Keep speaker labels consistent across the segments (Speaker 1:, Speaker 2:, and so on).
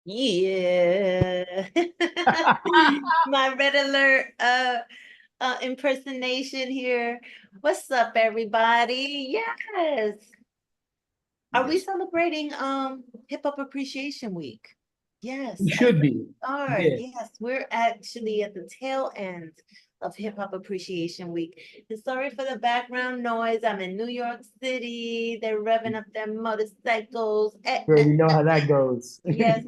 Speaker 1: Yeah. My red alert impersonation here. What's up, everybody? Yes. Are we
Speaker 2: Yes,
Speaker 1: celebrating Hip Hop Appreciation Week?
Speaker 2: we
Speaker 1: Yes, I
Speaker 2: should be.
Speaker 1: are.
Speaker 2: Yeah,
Speaker 1: Yes, we're actually at the tail end of Hip Hop Appreciation Week. And sorry for the background noise. I'm in New York City. They're revving up their motorcycles.
Speaker 2: we already know how that goes.
Speaker 1: Yes,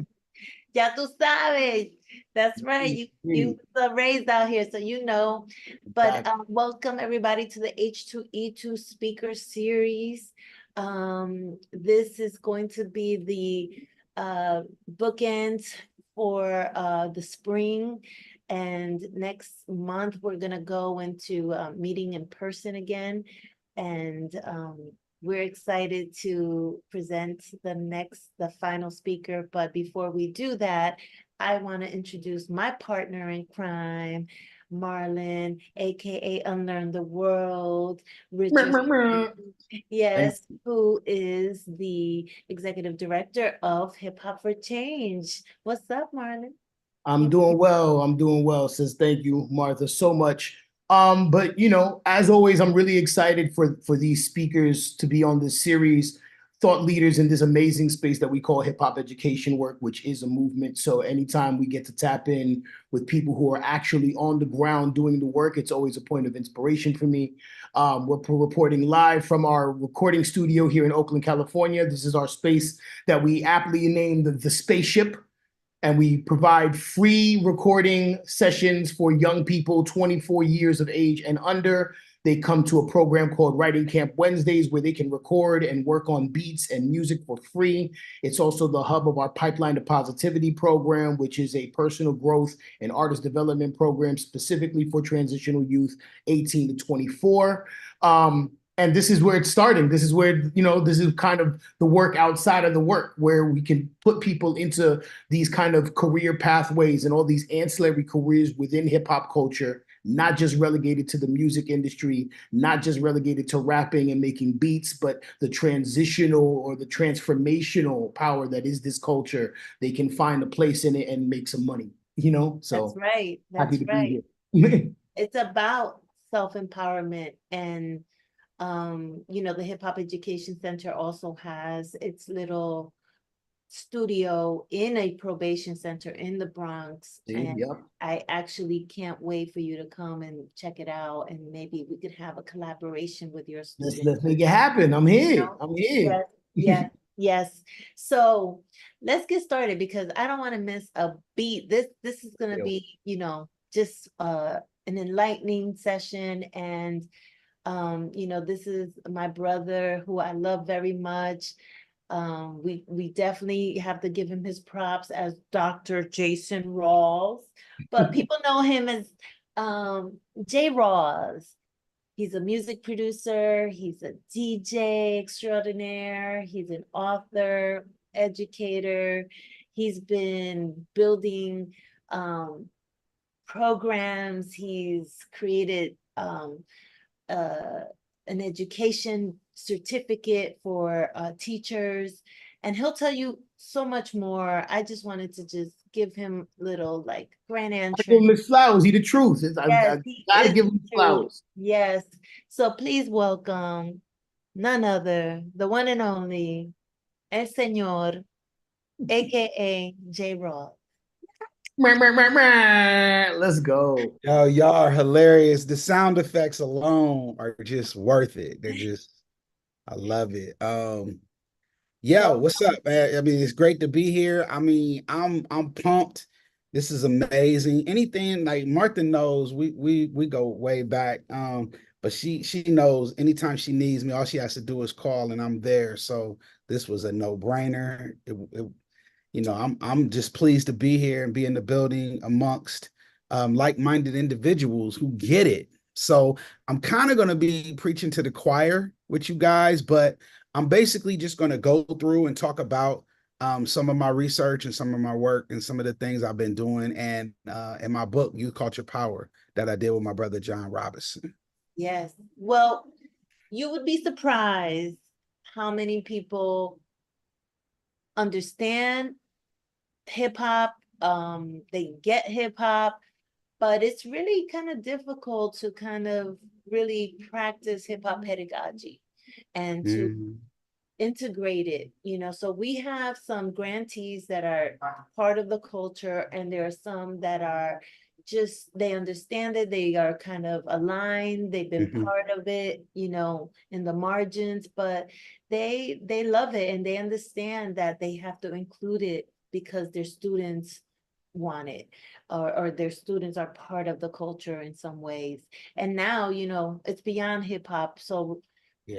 Speaker 1: ya tú sabes. That's right. You was raised out here, so you know. But
Speaker 2: Exactly.
Speaker 1: welcome everybody to the H2E2 speaker series. This is going to be the bookend for the spring. And next month, we're going to go into meeting in person again. And we're excited to present the final speaker. But before we do that, I want to introduce my partner in crime, Marlon, aka Unlearn the World, Richard.
Speaker 2: Thank
Speaker 1: Yes, who is the executive director of Hip Hop for Change. What's up, Marlon?
Speaker 2: I'm doing well. I'm doing well. Says thank you, Martha, so much. But as always, I'm really excited for these speakers to be on this series, thought leaders in this amazing space that we call hip hop education work, which is a movement. So anytime we get to tap in with people who are actually on the ground doing the work, it's always a point of inspiration for me. We're reporting live from our recording studio here in Oakland, California. This is our space that we aptly named the Spaceship, and we provide free recording sessions for young people 24 years of age and under. They come to a program called Writing Camp Wednesdays where they can record and work on beats and music for free. It's also the hub of our Pipeline to Positivity program, which is a personal growth and artist development program specifically for transitional youth 18 to 24. And this is where it's starting. This is where, this is kind of the work outside of the work, where we can put people into these kind of career pathways and all these ancillary careers within hip hop culture, not just relegated to the music industry, not just relegated to rapping and making beats, but the transitional or the transformational power that is this culture. They can find a place in it and make some money,
Speaker 1: That's
Speaker 2: So
Speaker 1: right.
Speaker 2: happy
Speaker 1: That's
Speaker 2: to
Speaker 1: right.
Speaker 2: be here.
Speaker 1: It's about self-empowerment and the Hip Hop Education Center also has its little studio in a probation center in the Bronx.
Speaker 2: See,
Speaker 1: And
Speaker 2: yep.
Speaker 1: I actually can't wait for you to come and check it out. And maybe we could have a collaboration with your
Speaker 2: Let's
Speaker 1: students.
Speaker 2: let's make it happen. I'm here.
Speaker 1: No?
Speaker 2: I'm here.
Speaker 1: Yes, yes, yes. So let's get started because I don't want to miss a beat. This is gonna
Speaker 2: Yo.
Speaker 1: be, just an enlightening session. And this is my brother who I love very much. We definitely have to give him his props as Dr. Jason Rawls, but people know him as J. Rawls. He's a music producer, he's a DJ extraordinaire, he's an author, educator. He's been building programs, he's created uh, an education certificate for teachers, and he'll tell you so much more. I just wanted to just give him little like grand
Speaker 2: I give
Speaker 1: entrance.
Speaker 2: him his flowers. He the truth.
Speaker 1: Yes,
Speaker 2: I
Speaker 1: he
Speaker 2: gotta
Speaker 1: is
Speaker 2: give
Speaker 1: the
Speaker 2: him
Speaker 1: truth.
Speaker 2: flowers.
Speaker 1: Yes. So please welcome none other, the one and only, El Señor, aka J. Ross.
Speaker 2: Let's go.
Speaker 3: Yo, y'all are hilarious. The sound effects alone are just worth it. I love it. Yo, what's
Speaker 1: Welcome.
Speaker 3: up, man? I mean, it's great to be here. I mean, I'm pumped. This is amazing. Anything like Martha knows, we go way back. But she knows anytime she needs me, all she has to do is call and I'm there. So this was a no-brainer. I'm just pleased to be here and be in the building amongst like-minded individuals who get it. So I'm kind of going to be preaching to the choir with you guys, but I'm basically just going to go through and talk about some of my research and some of my work and some of the things I've been doing, and in my book, Youth Culture Power, that I did with my brother John Robinson.
Speaker 1: Yes. Well, you would be surprised how many people understand hip hop, they get hip hop, but it's really kind of difficult to kind of really practice hip hop pedagogy and to
Speaker 3: Mhm.
Speaker 1: integrate it, so we have some grantees that are part of the culture, and there are some that are just, they understand it, they are kind of aligned, they've been
Speaker 3: Mhm.
Speaker 1: part of it, in the margins, but they love it, and they understand that they have to include it because their students want it, or their students are part of the culture in some ways. And now, it's beyond hip hop, so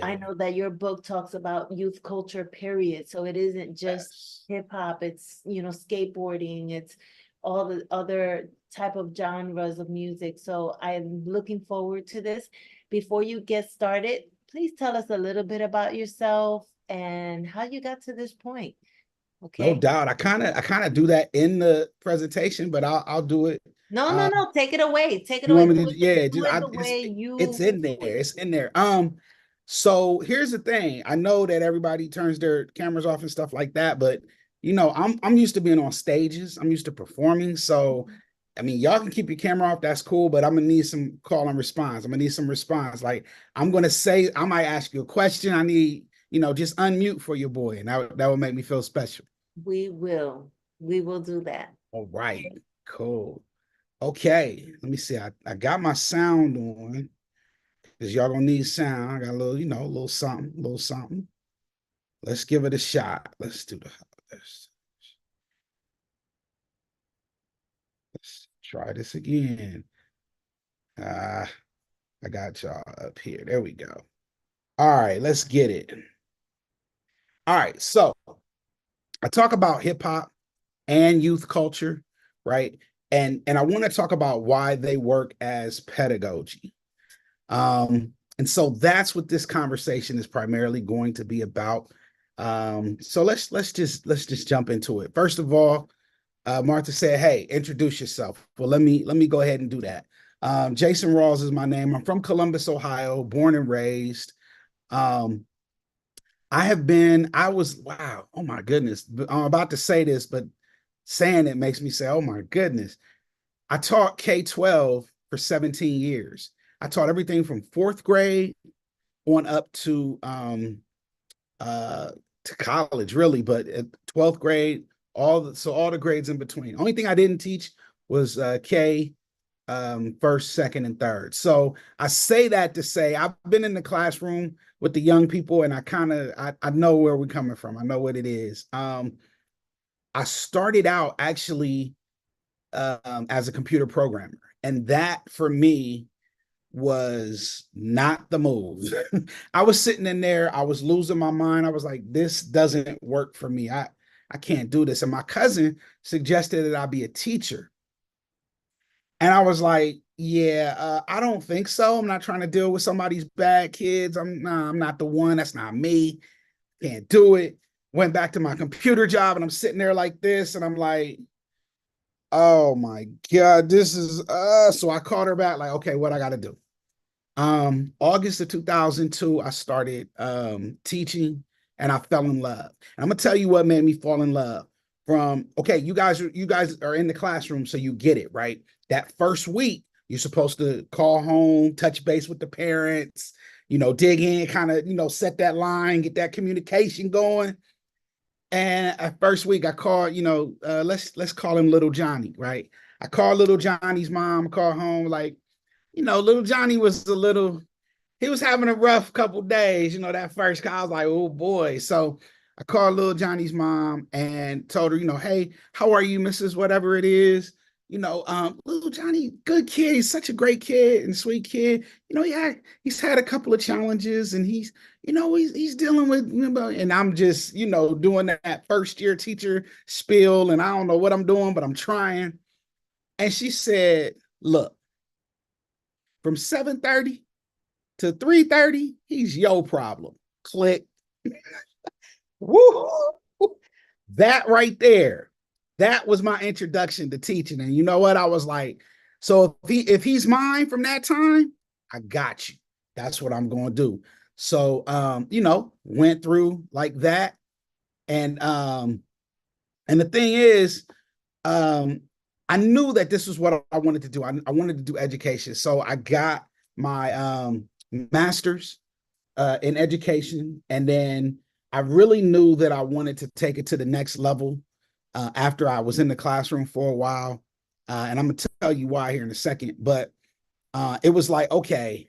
Speaker 1: I
Speaker 3: Yeah.
Speaker 1: know that your book talks about youth culture, period. So it isn't just
Speaker 3: Yes.
Speaker 1: hip hop, it's, skateboarding, it's all the other type of genres of music. So I'm looking forward to this. Before you get started, please tell us a little bit about yourself and how you got to this point.
Speaker 3: No
Speaker 1: Okay.
Speaker 3: doubt. I kind of do that in the presentation, but I'll do it.
Speaker 1: No, no,
Speaker 3: Uh,
Speaker 1: no. Take it away. Take it
Speaker 3: you
Speaker 1: away.
Speaker 3: want
Speaker 1: Do
Speaker 3: me to?
Speaker 1: it,
Speaker 3: Yeah,
Speaker 1: do
Speaker 3: just
Speaker 1: it
Speaker 3: I
Speaker 1: the way
Speaker 3: it's
Speaker 1: you
Speaker 3: in there.
Speaker 1: do it.
Speaker 3: It's in there. So here's the thing. I know that everybody turns their cameras off and stuff like that, but I'm used to being on stages. I'm used to performing. So I mean, y'all can keep your camera off. That's cool, but I'm gonna need some call and response. I'm gonna need some response. Like I'm gonna say, I might ask you a question. I need, just unmute for your boy, and that would make me feel special.
Speaker 1: We will. We will do that.
Speaker 3: All right, cool. Okay, let me see. I got my sound on because y'all gonna need sound. I got a little, a little something, a little something. Let's give it a shot. Let's try this again. I got y'all up here. There we go. All right, let's get it. All right, so I talk about hip hop and youth culture, right? And I want to talk about why they work as pedagogy. And so that's what this conversation is primarily going to be about. So let's just jump into it. First of all, Martha said, "Hey, introduce yourself." Well, let me go ahead and do that. Jason Rawls is my name. I'm from Columbus, Ohio, born and raised. Um, I was, wow, oh my goodness. I'm about to say this, but saying it makes me say, oh my goodness. I taught K-12 for 17 years. I taught everything from fourth grade on up to college, really, but at 12th grade, all the grades in between. Only thing I didn't teach was K, first, second, and third. So I say that to say I've been in the classroom with the young people, and I know where we're coming from. I know what it is. I started out actually as a computer programmer, and that for me was not the move. I was sitting in there, I was losing my mind. I was like, this doesn't work for me. I can't do this. And my cousin suggested that I be a teacher. And I was like, yeah, I don't think so. I'm not trying to deal with somebody's bad kids. I'm not the one. That's not me. Can't do it. Went back to my computer job, and I'm sitting there like this, and I'm like, oh my God, this is so I called her back, like, okay, what I gotta do. August of 2002, I started teaching, and I fell in love. And I'm gonna tell you what made me fall in love. From, okay, you guys are in the classroom, so you get it, right? That first week, you're supposed to call home, touch base with the parents, dig in, kind of, set that line, get that communication going. And at first week, I called, let's call him Little Johnny, right? I called Little Johnny's mom, called home, like, Little Johnny was he was having a rough couple days, that first call. I was like, oh boy. So I called Little Johnny's mom and told her, hey, how are you, Mrs. Whatever it is? Little Johnny, good kid. He's such a great kid and sweet kid. He's had a couple of challenges, and he's dealing with, and I'm just, doing that first year teacher spiel, and I don't know what I'm doing, but I'm trying. And she said, look, from 7:30 to 3:30, he's your problem. Click. Woo! That right there, that was my introduction to teaching. And you know what? I was like, so if he's mine from that time, I got you. That's what I'm going to do. So went through like that. And the thing is, I knew that this was what I wanted to do. I wanted to do education. So I got my master's in education. And then I really knew that I wanted to take it to the next level after I was in the classroom for a while. And I'm going to tell you why here in a second. But it was like, okay,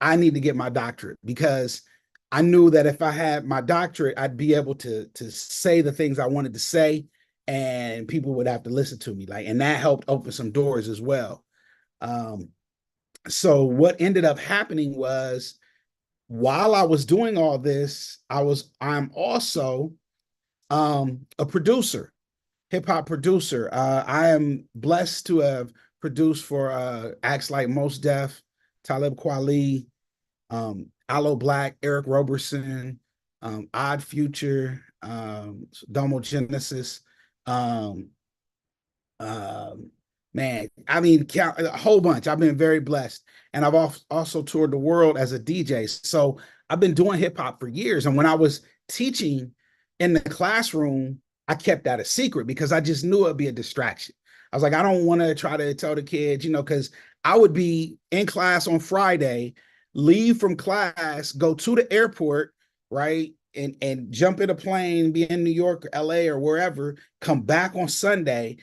Speaker 3: I need to get my doctorate, because I knew that if I had my doctorate, I'd be able to say the things I wanted to say, and people would have to listen to me. Like, and that helped open some doors as well. Um, so what ended up happening was, while I was doing all this, I'm also a producer, hip hop producer. I am blessed to have produced for acts like Mos Def, Talib Kweli, Aloe Black, Eric Roberson, Odd Future, Domo Genesis, um, man, I mean, a whole bunch. I've been very blessed. And I've also toured the world as a DJ. So I've been doing hip hop for years. And when I was teaching in the classroom, I kept that a secret because I just knew it'd be a distraction. I was like, I don't want to try to tell the kids, because I would be in class on Friday, leave from class, go to the airport, right? And jump in a plane, be in New York or LA or wherever, come back on Sunday,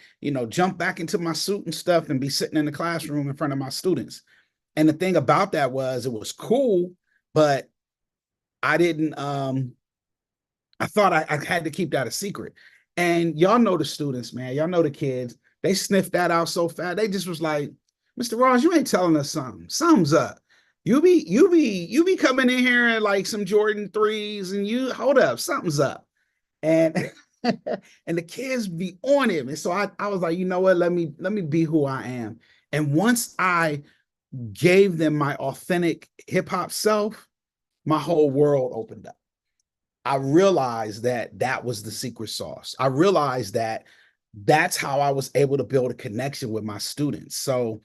Speaker 3: jump back into my suit and stuff and be sitting in the classroom in front of my students. And the thing about that was, it was cool, but I didn't, I thought I had to keep that a secret. And y'all know the students, man, y'all know the kids, they sniffed that out so fast. They just was like, Mr. Rawls, you ain't telling us something. Something's up. You be coming in here in like some Jordan 3s, and you hold up, something's up. And and the kids be on him. And so I was like, you know what? Let me be who I am. And once I gave them my authentic hip hop self, my whole world opened up. I realized that that was the secret sauce. I realized that that's how I was able to build a connection with my students. So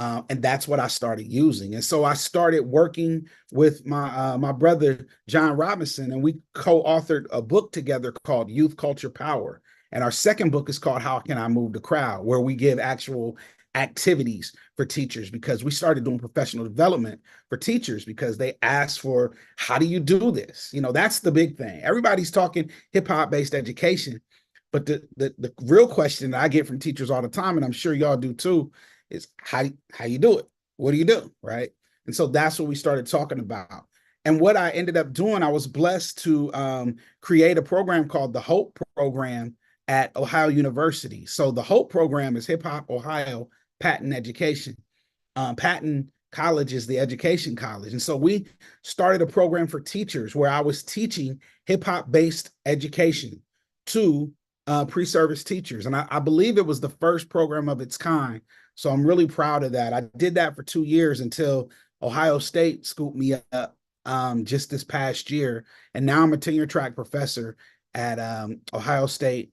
Speaker 3: and that's what I started using. And so I started working with my brother, John Robinson, and we co-authored a book together called Youth Culture Power. And our second book is called How Can I Move the Crowd, where we give actual activities for teachers, because we started doing professional development for teachers because they asked for, how do you do this? That's the big thing. Everybody's talking hip hop based education, but the real question that I get from teachers all the time, and I'm sure y'all do too, is how you do it. What do you do, right? And so that's what we started talking about. And what I ended up doing, I was blessed to create a program called the Hope Program at Ohio University. So the Hope Program is Hip Hop Ohio Patton Education. Patton College is the education college. And so we started a program for teachers where I was teaching hip hop based education to pre-service teachers. And I believe it was the first program of its kind. So I'm really proud of that. I did that for 2 years until Ohio State scooped me up just this past year. And now I'm a tenure track professor at Ohio State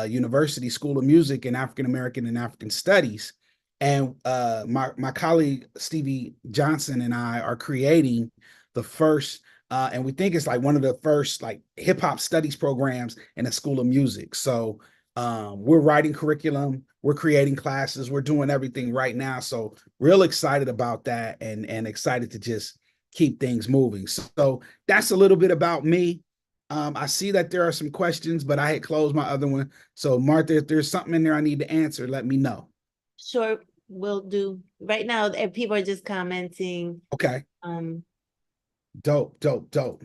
Speaker 3: University School of Music and African American and African Studies. And my colleague, Stevie Johnson, and I are creating the first, and we think it's like one of the first like hip hop studies programs in a school of music. So we're writing curriculum, we're creating classes, we're doing everything right now. So real excited about that, and excited to just keep things moving. So that's a little bit about me. I see that there are some questions, but I had closed my other one. So Martha, if there's something in there I need to answer, let me know.
Speaker 1: Sure, will do. Right now, people are just commenting.
Speaker 3: Okay. Dope.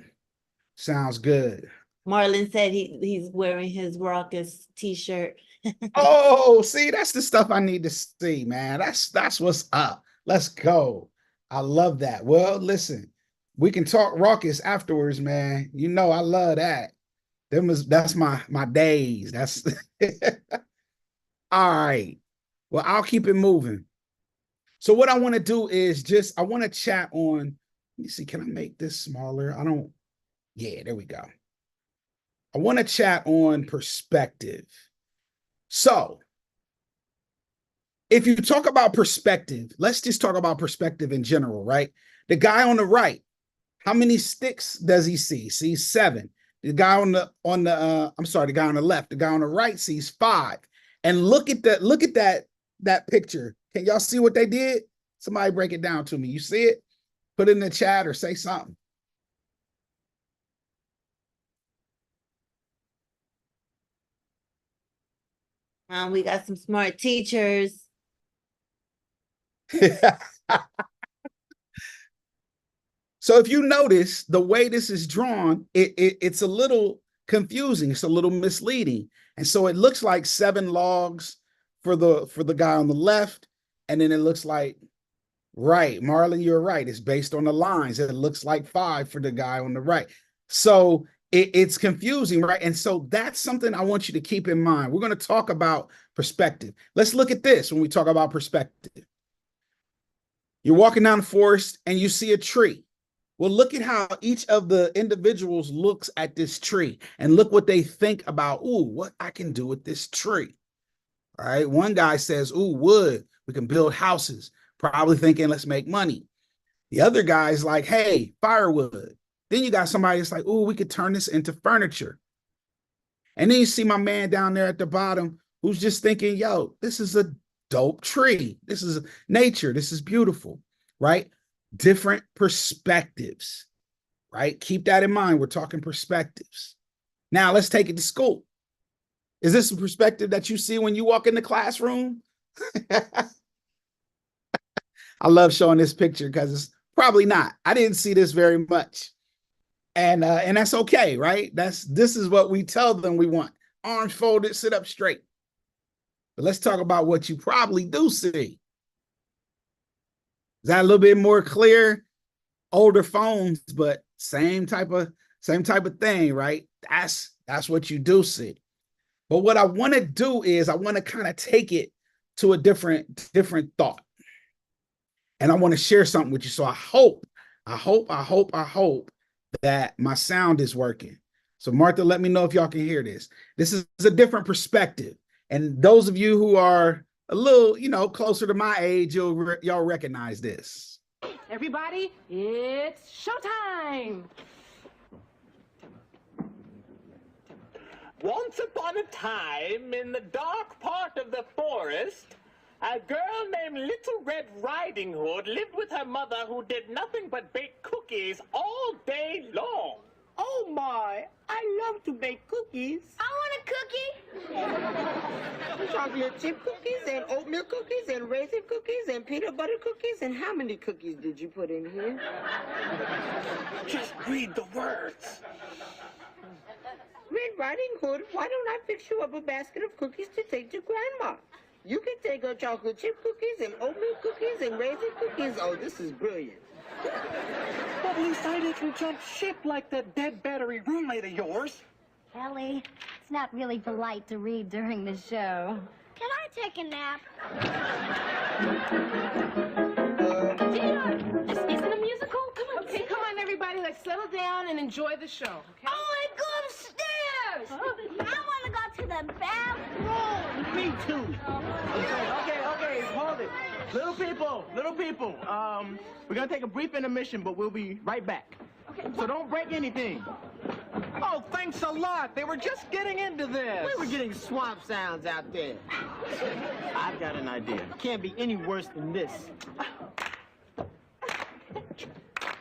Speaker 3: Sounds good.
Speaker 1: Marlon said he's wearing his raucous t-shirt.
Speaker 3: Oh, see, that's the stuff I need to see, man. That's what's up. Let's go. I love that. Well, listen, we can talk raucous afterwards, man. I love that. That's my days. That's all right. Well, I'll keep it moving. So what I want to do is I want to chat on, let me see, can I make this smaller? Yeah, there we go. I want to chat on perspective. So if you talk about perspective, let's just talk about perspective in general, right? The guy on the right, how many sticks does he see? Sees 7. The guy the guy on the left, the guy on the right sees 5. And look at that picture. Can y'all see what they did? Somebody break it down to me. You see it? Put it in the chat or say something.
Speaker 1: We got some smart teachers.
Speaker 3: So if you notice the way this is drawn, it's a little confusing. It's a little misleading. And so it looks like 7 logs for the guy on the left. And then it looks like, right, Marlon, you're right. It's based on the lines. It looks like 5 for the guy on the right. So it's confusing, right? And so that's something I want you to keep in mind. We're going to talk about perspective. Let's look at this when we talk about perspective. You're walking down the forest and you see a tree. Well, look at how each of the individuals looks at this tree and look what they think about, ooh, what I can do with this tree. All right. One guy says, ooh, wood, we can build houses, probably thinking, let's make money. The other guy's like, hey, firewood. Then you got somebody that's like, ooh, we could turn this into furniture. And then you see my man down there at the bottom who's just thinking, yo, this is a dope tree. This is nature. This is beautiful, right? Different perspectives, right? Keep that in mind. We're talking perspectives. Now let's take it to school. Is this a perspective that you see when you walk in the classroom? I love showing this picture because it's probably not. I didn't see this very much. And that's okay, right? This is what we tell them we want. Arms folded, sit up straight. But let's talk about what you probably do see. Is that a little bit more clear? Older phones, but same type of thing, right? That's what you do see. But what I want to do is I want to kind of take it to a different thought. And I want to share something with you. So I hope that my sound is working. So Martha, let me know if y'all can hear this. This is a different perspective. And those of you who are a little, closer to my age, y'all recognize this.
Speaker 4: Everybody, it's showtime.
Speaker 5: Once upon a time, in the dark part of the forest, a girl named Little Red Riding Hood lived with her mother, who did nothing but bake cookies all day long.
Speaker 6: Oh my, I love to bake cookies.
Speaker 7: I want a cookie.
Speaker 6: Chocolate chip cookies and oatmeal cookies and raisin cookies and peanut butter cookies. And how many cookies did you put in here?
Speaker 5: Just read the words.
Speaker 6: Red Riding Hood, why don't I fix you up a basket of cookies to take to Grandma? You can take her chocolate chip cookies and oatmeal cookies and raisin cookies. Oh, this is brilliant.
Speaker 5: At least I didn't jump ship like that dead battery roommate of yours.
Speaker 7: Ellie, it's not really polite to read during the show. Can I take a nap?
Speaker 4: This isn't a musical? Come on. Okay, come on, everybody. Let's settle down and enjoy the show, okay?
Speaker 7: I want to go upstairs. I want to go to the bathroom.
Speaker 6: Me too. Okay, hold it. Little people, we're gonna take a brief intermission, but we'll be right back.
Speaker 4: Okay.
Speaker 6: So don't break anything.
Speaker 5: Oh, thanks a lot. They were just getting into this.
Speaker 6: We were getting swamp sounds out there. I've got an idea. Can't be any worse than this.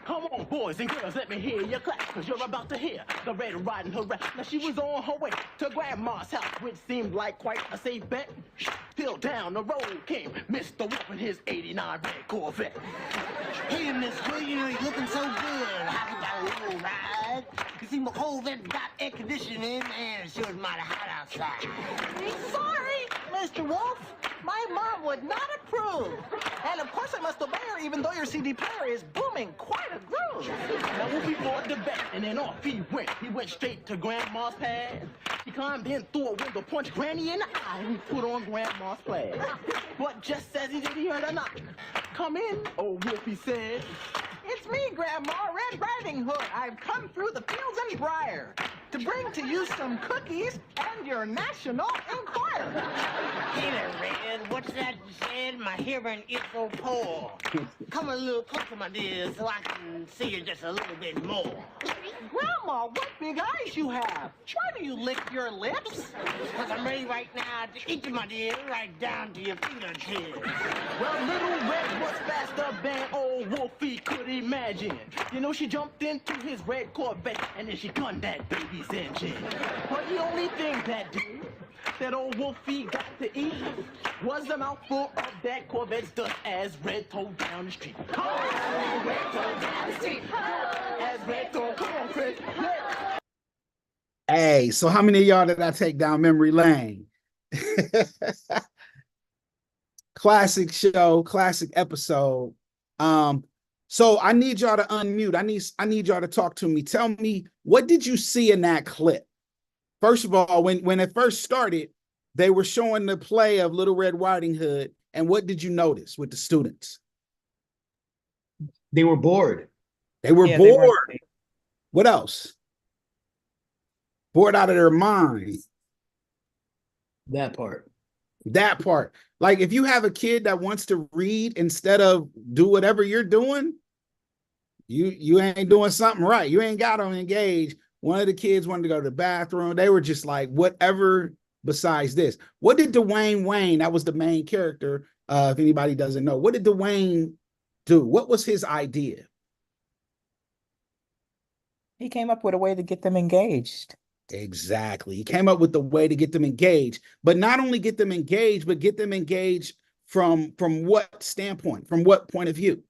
Speaker 5: Come on, boys and girls, let me hear your clap, because you're about to hear the Red Riding Hood rap. Now, she was on her way to Grandma's house, which seemed like quite a safe bet. Till down the road came Mr. Wolf in his 89 red Corvette.
Speaker 8: Hey, Miss William, you're looking so good. How about a little ride? You see, my Corvette got air conditioning, and it sure is mighty hot outside.
Speaker 9: Sorry, Mr. Wolf. My mom would not approve. And of course I must obey her, even though your CD player is booming quite a groove.
Speaker 5: Now, Wolfie bought the bet, and then off he went. He went straight to Grandma's pad. He climbed in through a window, punched Granny in the eye, and he put on Grandma's plaid. But just as he did, he heard a knock. Come in, old Wolfie said.
Speaker 9: It's me, Grandma, Red Riding Hood. I've come through the fields and briar to bring to you some cookies and your National Enquirer.
Speaker 8: Hey there, Red. What's that you said? My hearing is so poor. Come a little closer, my dear, so I can see you just a little bit more.
Speaker 9: Grandma, what big eyes you have. Why do you lick your lips?
Speaker 8: Because I'm ready right now to eat you, my dear, right down to your fingertips.
Speaker 5: Well, Little Red was faster than old Wolfie could imagine. You know, she jumped into his red Corvette and then she gunned that baby's engine. But the only thing that day that old Wolfie got to eat was a mouthful of that Corvette's dust as Red towed down the street. Oh, Red towed down the street. As Red towed, come on, Chris. Yeah.
Speaker 3: Hey, so how many of y'all did I take down memory lane? Classic show, classic episode. So I need y'all to unmute. I need y'all to talk to me. Tell me, what did you see in that clip? First of all, when it first started, they were showing the play of Little Red Riding Hood. And what did you notice with the students?
Speaker 2: They were bored.
Speaker 3: They were bored. What else? Bored out of their mind.
Speaker 2: That part.
Speaker 3: That part. Like, if you have a kid that wants to read instead of do whatever you're doing, you ain't doing something right. You ain't got them engaged. One of the kids wanted to go to the bathroom. They were just like, whatever besides this. What did Dwayne Wayne, that was the main character, if anybody doesn't know, what did Dwayne do? What was his idea?
Speaker 10: He came up with a way to get them engaged.
Speaker 3: Exactly. He came up with the way to get them engaged, but not only get them engaged, but get them engaged from what standpoint, from what point of view?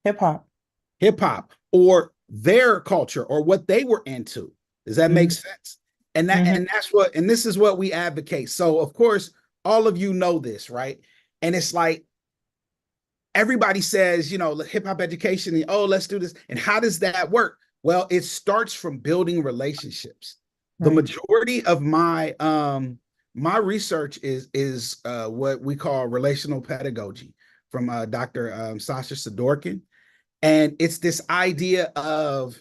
Speaker 10: Hip hop,
Speaker 3: or their culture, or what they were into. Does that make sense? And that and that's what, and this is what we advocate. So of course, all of you know this, right? And it's like, everybody says, you know, hip hop education, and, oh, let's do this. And how does that work? Well, it starts from building relationships. Right. The majority of my my research is what we call relational pedagogy from Dr. Sasha Sidorkin. And it's this idea of,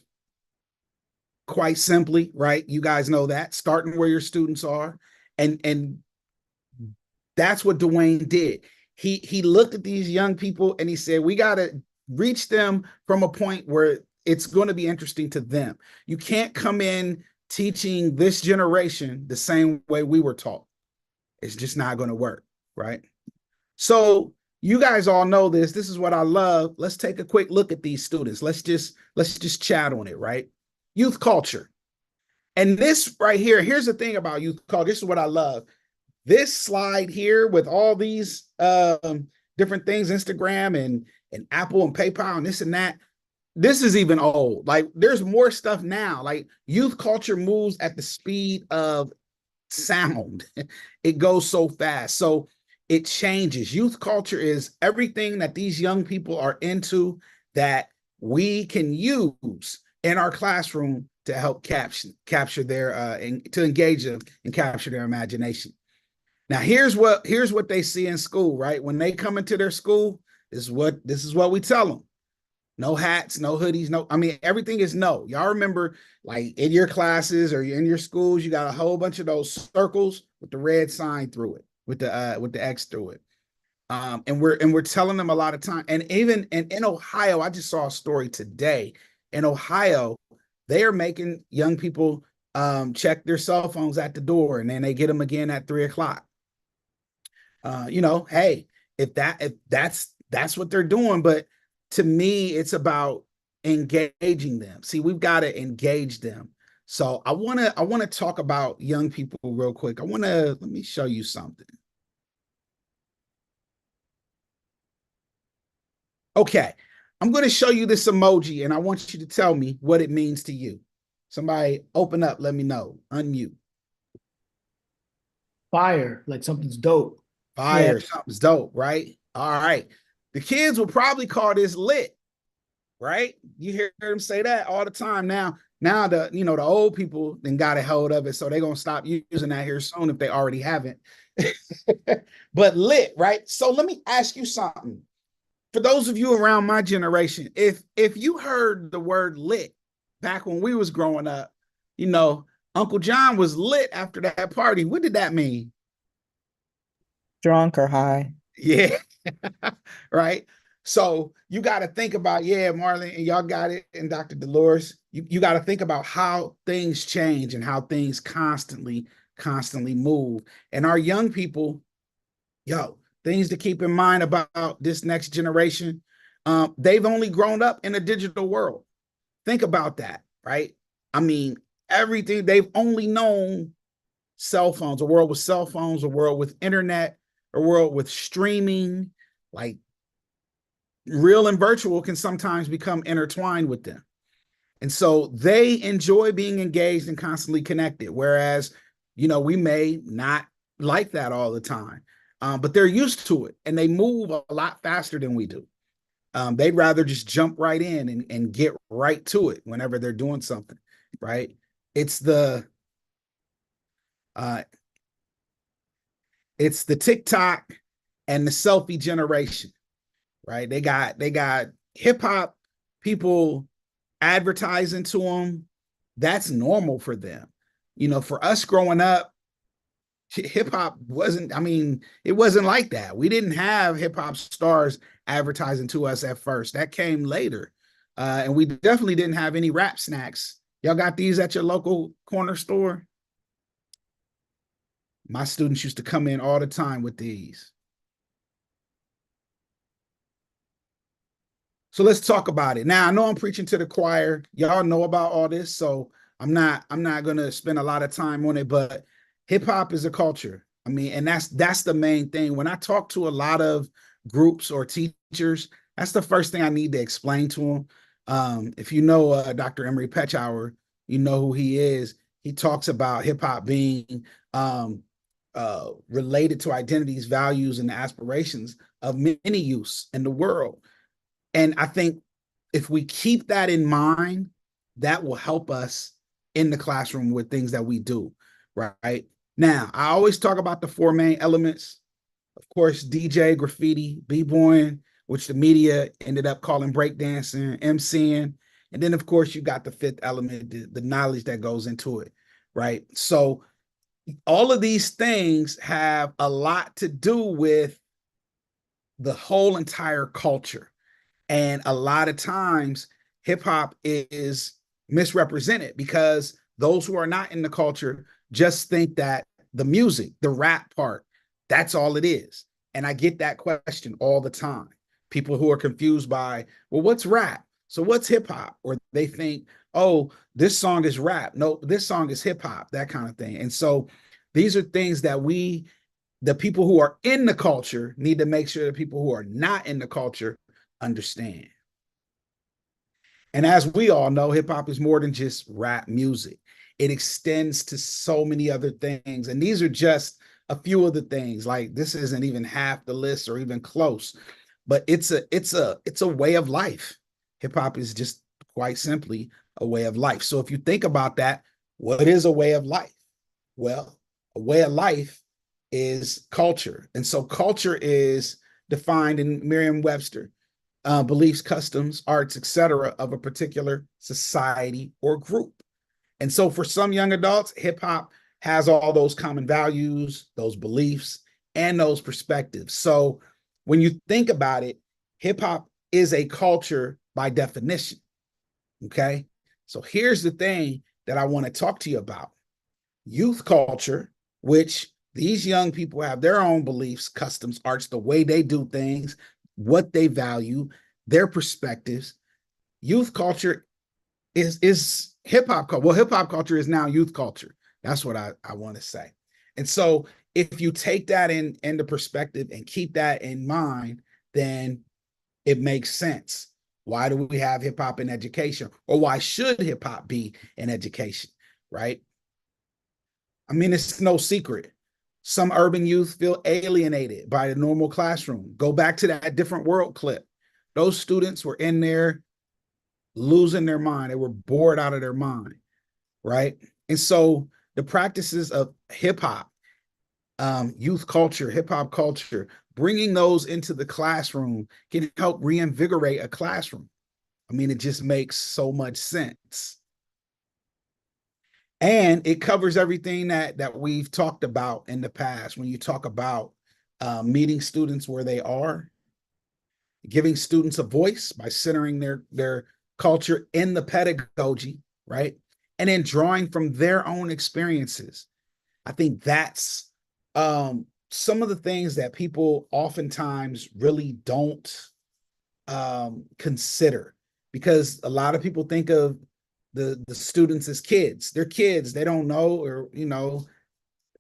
Speaker 3: quite simply, right? You guys know that, starting where your students are. And that's what Dwayne did. He looked at these young people and he said, we got to reach them from a point where it's going to be interesting to them. You can't come in teaching this generation the same way we were taught. It's just not going to work, right? So you guys all know this. This is what I love. Let's take a quick look at these students. Let's just chat on it, right? Youth culture. And this right here, here's the thing about youth culture. This is what I love. This slide here with all these different things, Instagram and Apple and PayPal and this and that, this is even old. Like, there's more stuff now. Like, youth culture moves at the speed of sound. It goes so fast. So it changes. Youth culture is everything that these young people are into that we can use in our classroom to help capture their and to engage them and capture their imagination. Now, here's what they see in school, right? When they come into their school, this is what we tell them. No hats, no hoodies, everything is no. Y'all remember, like, in your classes or in your schools, you got a whole bunch of those circles with the red sign through it, with the X through it. And we're telling them a lot of time. And even in Ohio, I just saw a story today. In Ohio, they are making young people check their cell phones at the door, and then they get them again at 3 o'clock. Hey, if that's what they're doing, but to me, it's about engaging them. See, we've got to engage them. So I want to talk about young people real quick. Let me show you something. Okay, I'm going to show you this emoji, and I want you to tell me what it means to you. Somebody open up, let me know. Unmute.
Speaker 2: Fire, like something's dope.
Speaker 3: Fire, yeah. Something's dope, right? All right. The kids will probably call this lit, right? You hear them say that all the time. Now the old people then got a hold of it, so they're gonna stop using that here soon if they already haven't. But lit, right? So let me ask you something. For those of you around my generation, if you heard the word lit back when we was growing up, Uncle John was lit after that party. What did that mean?
Speaker 10: – drunk or high.
Speaker 3: Yeah. Right. So you got to think about, yeah, Marlon, and y'all got it, and Dr. Dolores, you got to think about how things change and how things constantly move. And our young people, yo, things to keep in mind about this next generation. They've only grown up in a digital world. Think about that, right? I mean, everything, they've only known cell phones, a world with cell phones, a world with internet, a world with streaming. Like, real and virtual can sometimes become intertwined with them. And so they enjoy being engaged and constantly connected, whereas, we may not like that all the time, but they're used to it and they move a lot faster than we do. They'd rather just jump right in and get right to it whenever they're doing something, right? It's the TikTok and the selfie generation, right? They got hip hop people advertising to them. That's normal for them. For us growing up, hip hop wasn't, it wasn't like that. We didn't have hip hop stars advertising to us at first. That came later. And we definitely didn't have any rap snacks. Y'all got these at your local corner store? My students used to come in all the time with these. So let's talk about it. Now, I know I'm preaching to the choir. Y'all know about all this, so I'm not going to spend a lot of time on it, but hip hop is a culture. And that's the main thing. When I talk to a lot of groups or teachers, that's the first thing I need to explain to them. If you know Dr. Emery Petchower, you know who he is. He talks about hip hop being related to identities, values, and aspirations of many youths in the world. And I think if we keep that in mind, that will help us in the classroom with things that we do, right? Now, I always talk about the four main elements. Of course, DJ, graffiti, b-boying, which the media ended up calling breakdancing, MCing. And then, of course, you got the fifth element, the knowledge that goes into it, right? So all of these things have a lot to do with the whole entire culture. And a lot of times hip hop is misrepresented because those who are not in the culture just think that the music, the rap part, that's all it is. And I get that question all the time. People who are confused by, well, what's rap? So what's hip hop? Or they think, oh, this song is rap. No, this song is hip hop, that kind of thing. And so these are things that the people who are in the culture need to make sure the people who are not in the culture understand. And as we all know, hip hop is more than just rap music. It extends to so many other things. And these are just a few of the things. Like, this isn't even half the list or even close, but it's a way of life. Hip hop is just quite simply a way of life. So if you think about that, what is a way of life? Well, a way of life is culture. And so culture is defined in Merriam-Webster. Beliefs, customs, arts, etc., of a particular society or group. And so for some young adults, hip hop has all those common values, those beliefs, and those perspectives. So when you think about it, hip hop is a culture by definition. Okay. So here's the thing that I want to talk to you about. Youth culture, which these young people have their own beliefs, customs, arts, the way they do things, what they value, their perspectives. Youth culture is hip hop culture. Well, hip hop culture is now youth culture. That's what I want to say. And so if you take that into perspective and keep that in mind, then it makes sense. Why do we have hip hop in education? Or why should hip hop be in education, right? It's no secret. Some urban youth feel alienated by the normal classroom. Go back to that different world clip. Those students were in there losing their mind. They were bored out of their mind, right? And so the practices of hip hop, youth culture, hip hop culture, bringing those into the classroom can help reinvigorate a classroom. It just makes so much sense. And it covers everything that we've talked about in the past. When you talk about meeting students where they are, giving students a voice by centering their culture in the pedagogy, right? And then drawing from their own experiences. I think that's some of the things that people oftentimes really don't consider, because a lot of people think of the students as kids. They're kids. They don't know, or, you know,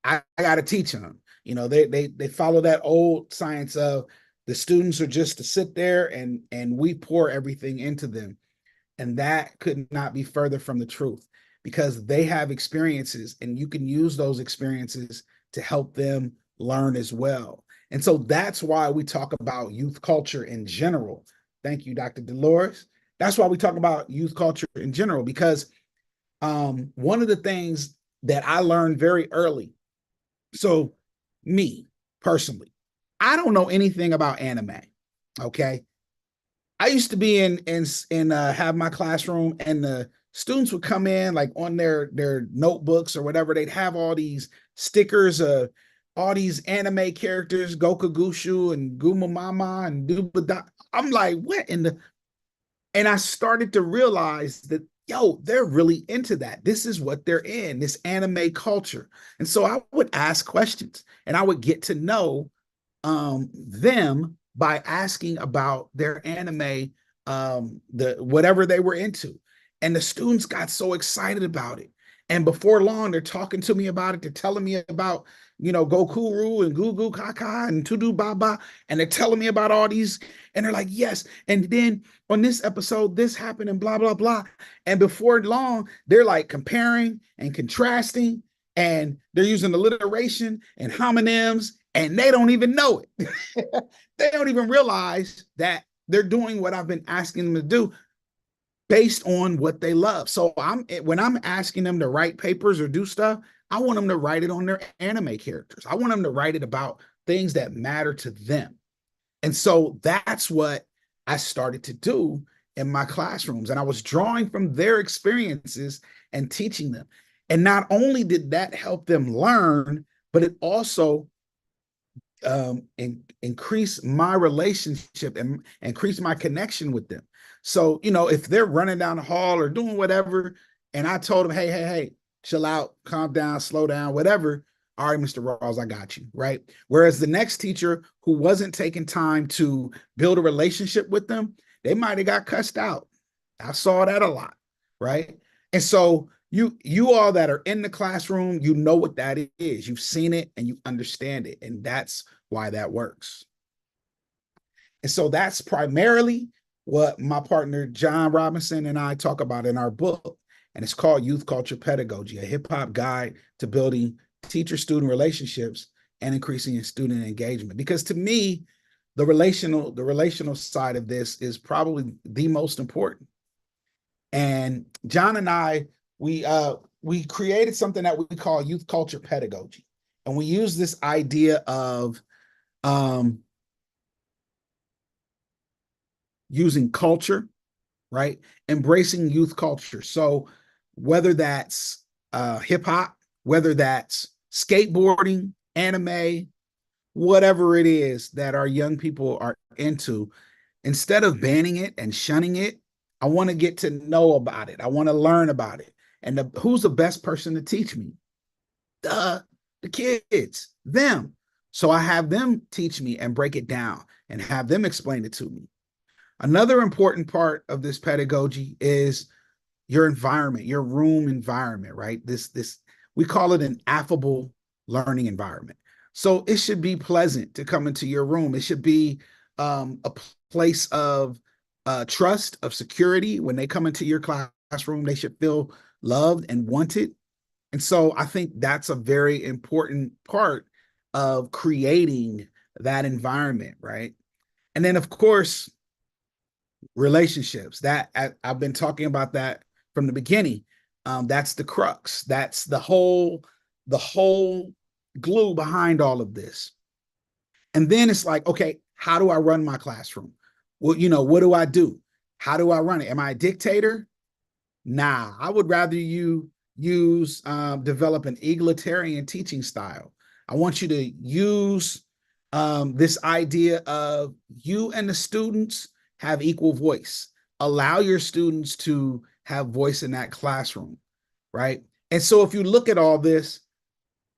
Speaker 3: I got to teach them. You know, they follow that old science of the students are just to sit there and we pour everything into them. And that could not be further from the truth, because they have experiences and you can use those experiences to help them learn as well. And so that's why we talk about youth culture in general. Thank you, Dr. Dolores. That's why we talk about youth culture in general, because one of the things that I learned very early, so me personally, I don't know anything about anime, okay? I used to be in have my classroom, and the students would come in like on their notebooks or whatever. They'd have all these stickers of all these anime characters, Gokugushu and Guma Mama and Dubada. I'm like, what in the? And I started to realize that, yo, they're really into that. This is what they're in, this anime culture. And so I would ask questions and I would get to know them by asking about their anime, the whatever they were into. And the students got so excited about it. And before long, they're talking to me about it. They're telling me about, you know, Gokuru and Gugu Kaka and Tudu Baba. And they're telling me about all these. And they're like, yes. And then on this episode, this happened and blah, blah, blah. And before long, they're like comparing and contrasting. And they're using alliteration and homonyms. And they don't even know it. They don't even realize that they're doing what I've been asking them to do based on what they love. So when I'm asking them to write papers or do stuff, I want them to write it on their anime characters. I want them to write it about things that matter to them. And so that's what I started to do in my classrooms. And I was drawing from their experiences and teaching them. And not only did that help them learn, but it also increase my relationship and increase my connection with them. So, you know, if they're running down the hall or doing whatever, and I told them, hey, chill out, calm down, slow down, whatever. All right, Mr. Rawls, I got you, right? Whereas the next teacher who wasn't taking time to build a relationship with them, they might have got cussed out. I saw that a lot, right? And so you all that are in the classroom, you know what that is. You've seen it and you understand it. And that's why that works. And so that's primarily what my partner, John Robinson, and I talk about in our book. And it's called Youth Culture Pedagogy, a hip hop guide to building teacher-student relationships and increasing student engagement. Because to me, the relational side of this is probably the most important. And John and I, we created something that we call Youth Culture Pedagogy. And we use this idea of using culture, right? Embracing youth culture. So whether that's hip hop, whether that's skateboarding, anime, whatever it is that our young people are into, instead of banning it and shunning it, I want to get to know about it. I want to learn about it. And who's the best person to teach me? The kids, them. So I have them teach me and break it down and have them explain it to me. Another important part of this pedagogy is your environment, your room environment, right? We call it an affable learning environment. So it should be pleasant to come into your room. It should be a place of trust, of security. When they come into your classroom, they should feel loved and wanted. And so I think that's a very important part of creating that environment, right? And then, of course, relationships. That I've been talking about that from the beginning. That's the crux. That's the whole glue behind all of this. And then it's like, okay, how do I run my classroom? Well, you know, what do I do? How do I run it? Am I a dictator? Nah, I would rather you develop an egalitarian teaching style. I want you to use This idea of you and the students have equal voice. Allow your students to have voice in that classroom, right? And so if you look at all this,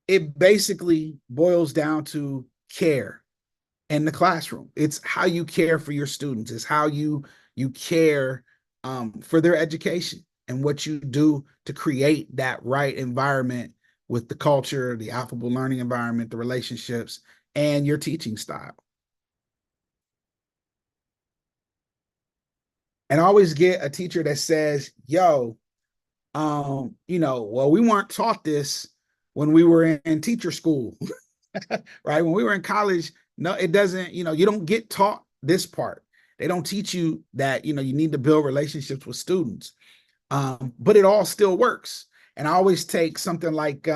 Speaker 3: it basically boils down to care in the classroom. It's how you care for your students. It's how you care for their education and what you do to create that right environment with the culture, the affable learning environment, the relationships, and your teaching style. And I always get a teacher that says, yo, well, we weren't taught this when we were in teacher school, right? When we were in college, no, it doesn't, you don't get taught this part. They don't teach you that, you need to build relationships with students. But it all still works. And I always take something like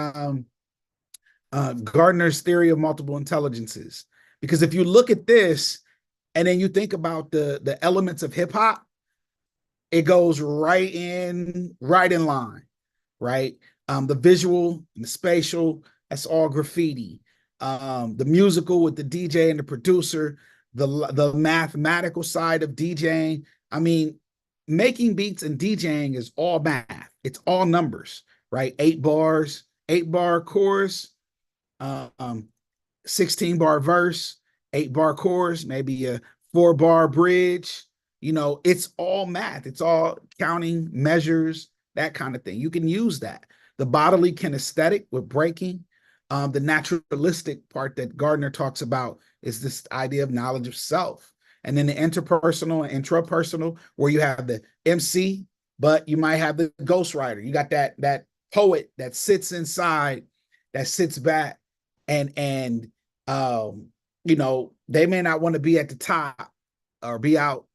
Speaker 3: Gardner's theory of multiple intelligences, because if you look at this and then you think about the elements of hip hop, it goes right in line, right? The visual and the spatial, that's all graffiti. The musical with the DJ and the producer, the mathematical side of DJing. I mean, making beats and DJing is all math. It's all numbers, right? 8 bars, 8-bar chorus, 16-bar verse, 8-bar chorus, maybe a 4-bar bridge. It's all math. It's all counting, measures, that kind of thing. You can use that. The bodily kinesthetic with breaking. The naturalistic part that Gardner talks about is this idea of knowledge of self. And then the interpersonal and intrapersonal, where you have the MC, but you might have the ghostwriter. You got that poet that sits inside, that sits back, and they may not want to be at the top or be out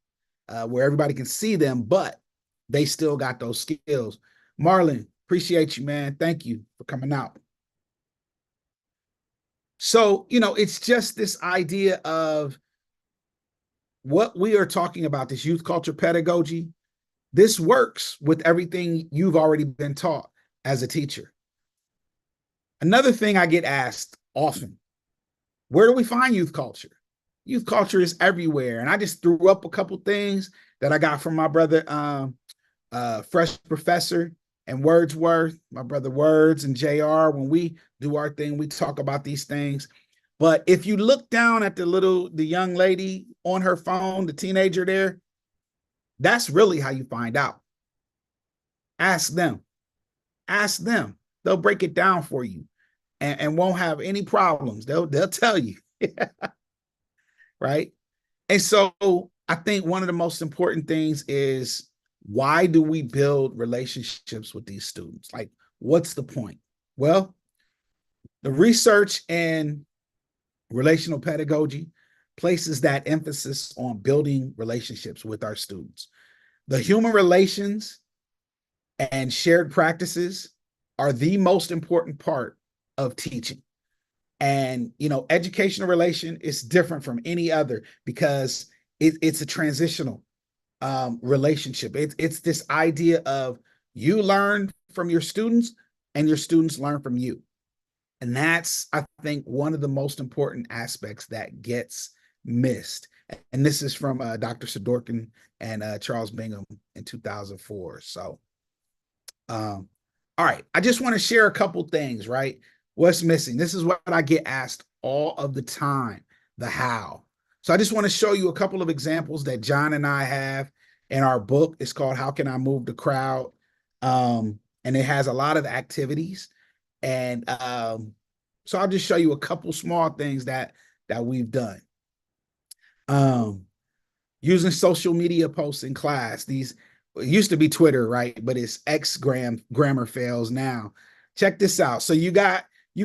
Speaker 3: where everybody can see them, but they still got those skills. Marlon, appreciate you, man. Thank you for coming out. So, it's just this idea of what we are talking about, this youth culture pedagogy. This works with everything you've already been taught as a teacher. Another thing I get asked often, where do we find youth culture? Youth culture is everywhere. And I just threw up a couple things that I got from my brother, Fresh Professor and Wordsworth, my brother Words and JR. When we do our thing, we talk about these things. But if you look down at the young lady on her phone, the teenager there, that's really how you find out. Ask them. Ask them. They'll break it down for you and won't have any problems. They'll tell you. Right? And so I think one of the most important things is, why do we build relationships with these students? Like, what's the point? Well, the research in relational pedagogy places that emphasis on building relationships with our students. The human relations and shared practices are the most important part of teaching. And, educational relation is different from any other because it's a transitional relationship. It's this idea of you learn from your students and your students learn from you. And that's, I think, one of the most important aspects that gets missed. And this is from Dr. Sidorkin and Charles Bingham in 2004. So, all right, I just want to share a couple things, right? What's missing? This is what I get asked all of the time, the how. So I just want to show you a couple of examples that John and I have in our book. It's called How Can I Move the Crowd? And it has a lot of activities. And so I'll just show you a couple small things that we've done. Using social media posts in class. It used to be Twitter, right? But it's grammar fails now. Check this out. So you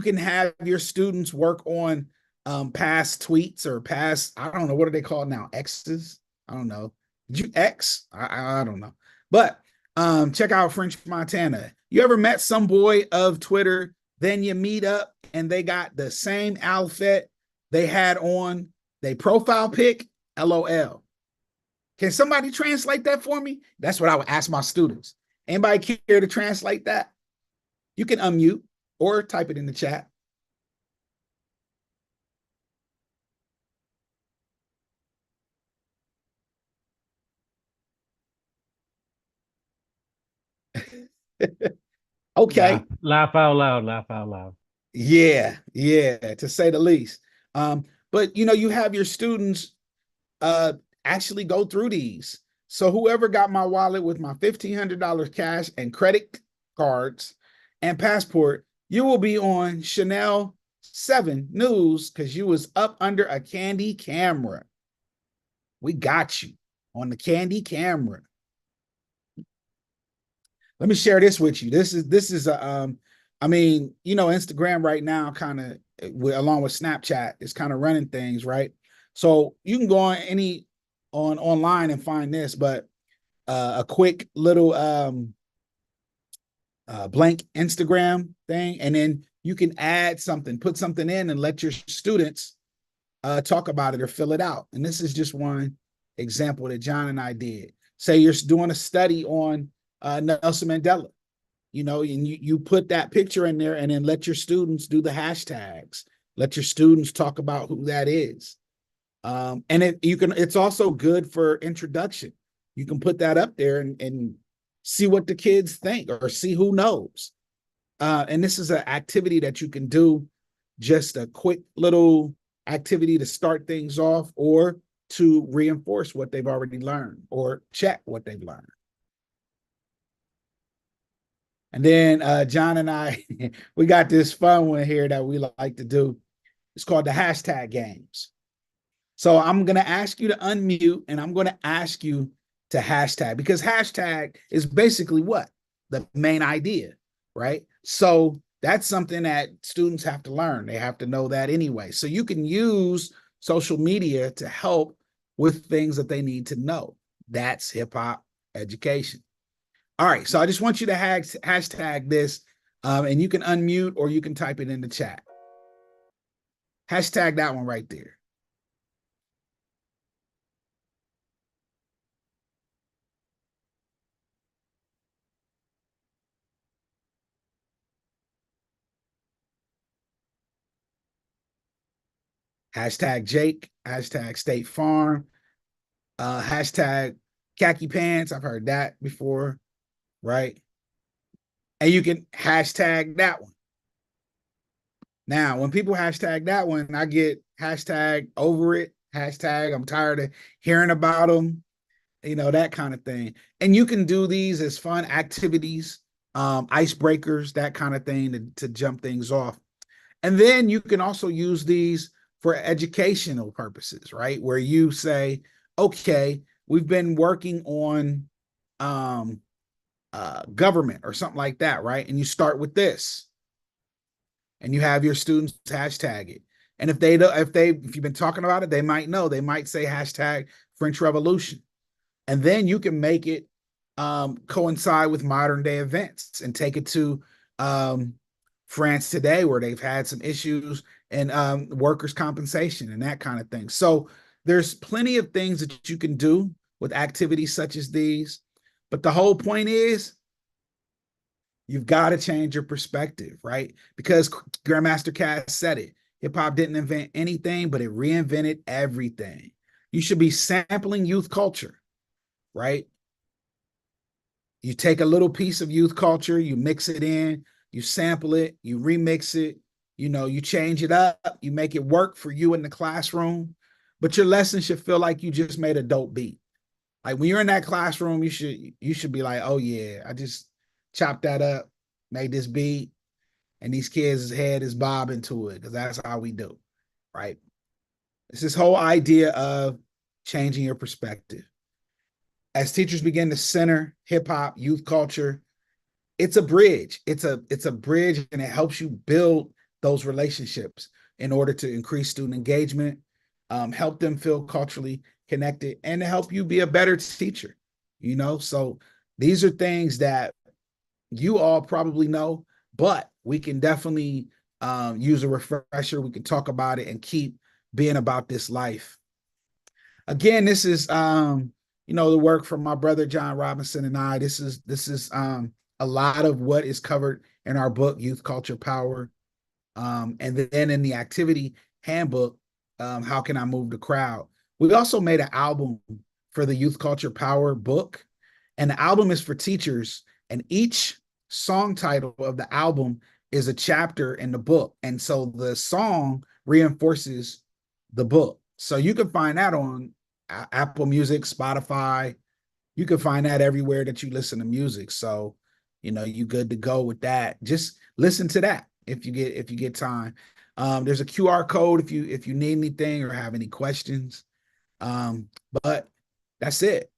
Speaker 3: can have your students work on past tweets or past, I don't know, what are they called now? X's? I don't know. Did you X? I don't know. But check out French Montana. You ever met some boy of Twitter, then you meet up and they got the same outfit they had on their profile pic? LOL. Can somebody translate that for me? That's what I would ask my students. Anybody care to translate that? You can unmute or type it in the chat. Okay.
Speaker 11: Laugh out loud, laugh out loud.
Speaker 3: Yeah, to say the least. But you have your students actually go through these. So whoever got my wallet with my $1,500 cash and credit cards and passport, you will be on Chanel 7 News because you was up under a candy camera. We got you on the candy camera. Let me share this with you. This is a Instagram right now kind of along with Snapchat is kind of running things, right? So you can go on online and find this, but a quick little blank Instagram thing, and then you can add something, put something in, and let your students talk about it or fill it out. And this is just one example that John and I did. Say you're doing a study on Nelson Mandela, and you put that picture in there, and then let your students do the hashtags. Let your students talk about who that is. And it's also good for introduction. You can put that up there and see what the kids think or see who knows. And this is an activity that you can do, just a quick little activity to start things off or to reinforce what they've already learned or check what they've learned. And then John and I, we got this fun one here that we like to do. It's called the hashtag games. So I'm going to ask you to unmute, and I'm going to ask you to hashtag, because hashtag is basically what? The main idea, right? So that's something that students have to learn. They have to know that anyway. So you can use social media to help with things that they need to know. That's hip hop education. All right, so I just want you to hashtag this, and you can unmute or you can type it in the chat. Hashtag that one right there. Hashtag Jake, hashtag State Farm, hashtag khaki pants. I've heard that before, right? And you can hashtag that one. Now, when people hashtag that one, I get hashtag over it, hashtag I'm tired of hearing about them, that kind of thing. And you can do these as fun activities, icebreakers, that kind of thing to jump things off. And then you can also use these for educational purposes, right? Where you say, okay, we've been working on government or something like that, right? And you start with this, and you have your students hashtag it. And if you've been talking about it, they might know. They might say hashtag French Revolution, and then you can make it coincide with modern day events and take it to France today, where they've had some issues and workers' compensation and that kind of thing. So there's plenty of things that you can do with activities such as these. But the whole point is you've got to change your perspective, right? Because Grandmaster Cass said it. Hip hop didn't invent anything, but it reinvented everything. You should be sampling youth culture, right? You take a little piece of youth culture, you mix it in, you sample it, you remix it, you change it up, you make it work for you in the classroom, but your lesson should feel like you just made a dope beat. Like when you're in that classroom, you should be like, oh yeah, I just chopped that up, made this beat, and these kids' head is bobbing to it, because that's how we do, right? It's this whole idea of changing your perspective. As teachers begin to center hip hop, youth culture, it's a bridge. It's a bridge, and it helps you build those relationships in order to increase student engagement, help them feel culturally connected, and to help you be a better teacher. So these are things that you all probably know, but we can definitely use a refresher. We can talk about it and keep being about this life. Again, this is the work from my brother John Robinson and I. This is a lot of what is covered in our book, Youth Culture Power. And then in the activity handbook, How Can I Move the Crowd? We also made an album for the Youth Culture Power book. And the album is for teachers, and each song title of the album is a chapter in the book. And so the song reinforces the book. So you can find that on Apple Music, Spotify. You can find that everywhere that you listen to music. So, you good to go with that. Just listen to that if you get time. There's a QR code if you need anything or have any questions. But that's it.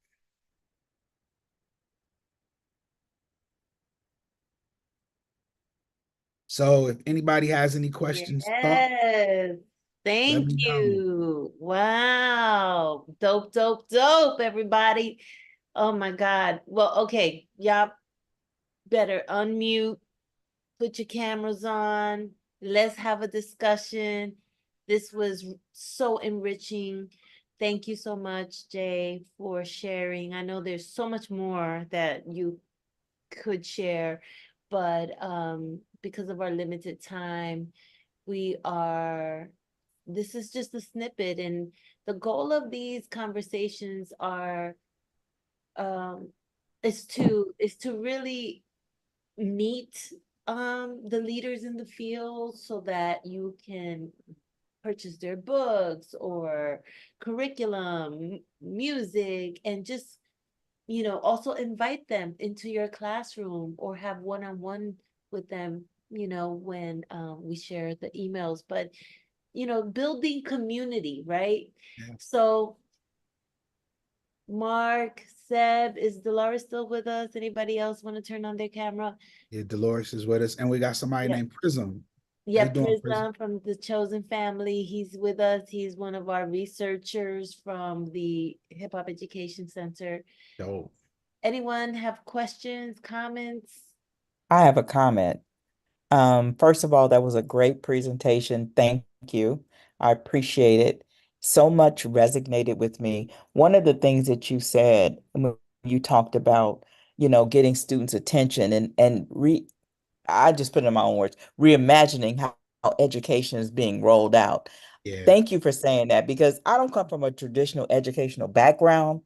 Speaker 3: So if anybody has any questions, thoughts,
Speaker 1: Yes. Thank
Speaker 3: me know.
Speaker 1: you. Wow. Dope, dope, dope, everybody. Oh my God. Well, okay. Y'all better unmute, put your cameras on. Let's have a discussion. This was so enriching. Thank you so much, Jay, for sharing. I know there's so much more that you could share, but because of our limited time, this is just a snippet, and the goal of these conversations are is to really meet the leaders in the field so that you can purchase their books or curriculum, music, and just also invite them into your classroom or have one-on-one with them, when we share the emails. But building community, right?
Speaker 3: Yeah.
Speaker 1: So Mark, Seb, is Dolores still with us? Anybody else want to turn on their camera?
Speaker 3: Yeah, Dolores is with us, and we got somebody
Speaker 1: Yeah.
Speaker 3: named Prism.
Speaker 1: Yeah,
Speaker 3: How you doing,
Speaker 1: Prism from the Chosen Family. He's with us. He's one of our researchers from the Hip Hop Education Center.
Speaker 3: Dope.
Speaker 1: Anyone have questions, comments?
Speaker 10: I have a comment. First of all, that was a great presentation. Thank you. I appreciate it. So much resonated with me. One of the things that you said when you talked about, getting students' attention and I just put it in my own words, reimagining how education is being rolled out.
Speaker 3: Yeah.
Speaker 10: Thank you for saying that because I don't come from a traditional educational background.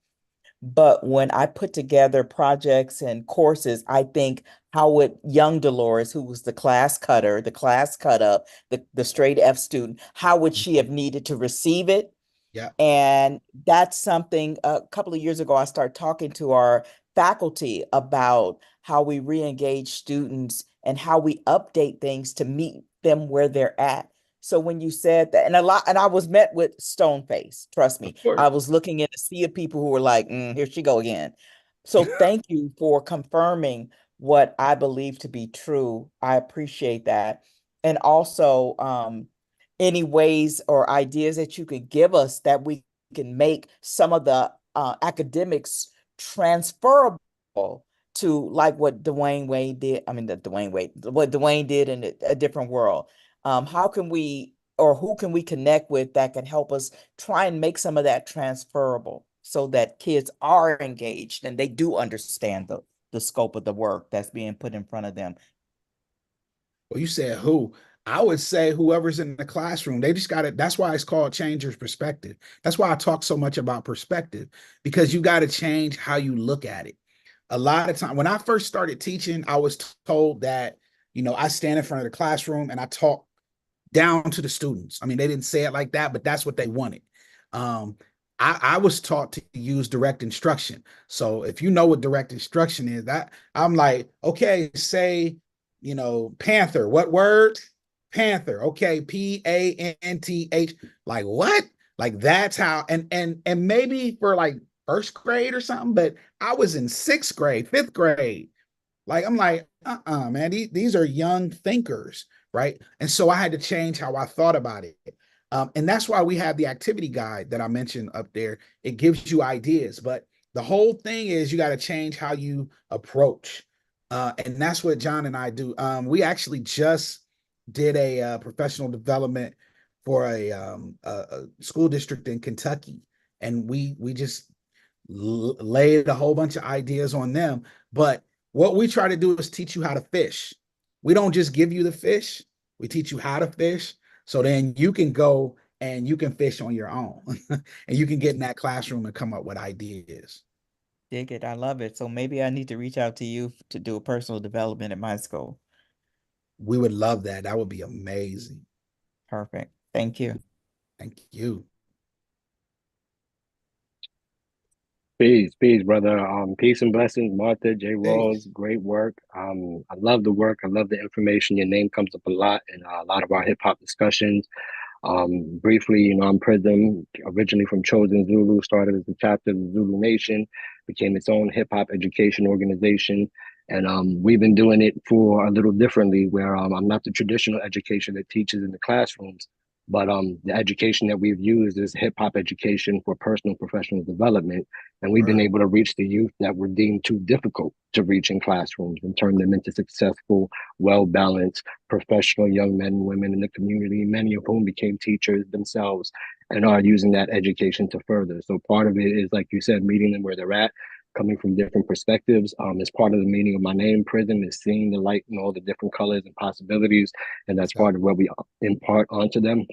Speaker 10: But when I put together projects and courses, I think how would young Dolores, who was the class cutter, the class cut up, the straight F student, how would she have needed to receive it?
Speaker 3: Yeah.
Speaker 10: And that's something a couple of years ago, I started talking to our faculty about how we re-engage students and how we update things to meet them where they're at. So when you said that, and I was met with stone face, trust me. I was looking in a sea of people who were like, here she go again. So thank you for confirming what I believe to be true. I appreciate that. And also, any ways or ideas that you could give us that we can make some of the academics transferable to like what Dwayne Wade did. I mean, what Dwayne did in a different world. How can we or who can we connect with that can help us try and make some of that transferable so that kids are engaged and they do understand the scope of the work that's being put in front of them?
Speaker 3: Well, you said who? I would say whoever's in the classroom. They just got it. That's why it's called changer's perspective. That's why I talk so much about perspective, because you got to change how you look at it. A lot of time when I first started teaching, I was told that, I stand in front of the classroom and I talk down to the students. I mean, they didn't say it like that, but that's what they wanted. I was taught to use direct instruction. So if you know what direct instruction is, that I'm like, okay, say, panther. What word? Panther. Okay, Panth. Like what? Like that's how. And maybe for like first grade or something, but I was in sixth grade, fifth grade. Like I'm like, man, these are young thinkers, right? And so I had to change how I thought about it. And that's why we have the activity guide that I mentioned up there. It gives you ideas, but the whole thing is you got to change how you approach. And that's what John and I do. We actually just did a professional development for a school district in Kentucky, and we just laid a whole bunch of ideas on them. But what we try to do is teach you how to fish. We don't just give you the fish; we teach you how to fish. So then you can go and you can fish on your own, and you can get in that classroom and come up with ideas.
Speaker 10: Dig it. I love it. So maybe I need to reach out to you to do a personal development at my school.
Speaker 3: We would love that. That would be amazing.
Speaker 10: Perfect. Thank you.
Speaker 3: Thank you.
Speaker 12: Peace, brother. Peace and blessings, Martha, J.
Speaker 3: Peace.
Speaker 12: Rawls, great work. I love the work. I love the information. Your name comes up a lot in a lot of our hip hop discussions. Briefly, I'm Prism, originally from Chosen Zulu, started as a chapter of the Zulu Nation, became its own hip hop education organization. And we've been doing it for a little differently, where I'm not the traditional education that teaches in the classrooms, but the education that we've used is hip hop education for personal and professional development. And we've been able to reach the youth that were deemed too difficult to reach in classrooms and turn them into successful, well-balanced, professional young men and women in the community, many of whom became teachers themselves and are using that education to further. So part of it is, like you said, meeting them where they're at, coming from different perspectives. As part of the meaning of my name, Prism, is seeing the light in all the different colors and possibilities. And that's part of what we impart onto them.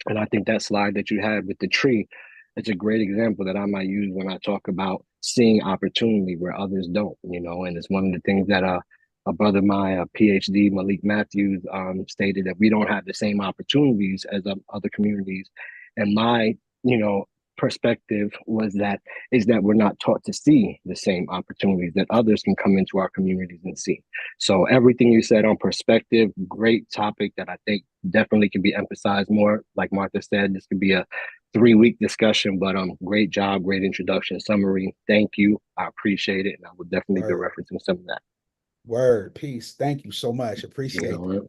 Speaker 12: And I think that slide that you had with the tree, it's a great example that I might use when I talk about seeing opportunity where others don't, and it's one of the things that a brother, my PhD, Malik Matthews, stated that we don't have the same opportunities as other communities. And my, perspective is that we're not taught to see the same opportunities that others can come into our communities and see. So everything you said on perspective, great topic that I think definitely can be emphasized more. Like Martha said, this could be a 3-week discussion, but great job, great introduction, summary. Thank you. I appreciate it. And I will definitely be referencing some of that.
Speaker 3: Word, peace. Thank you so much. Appreciate it.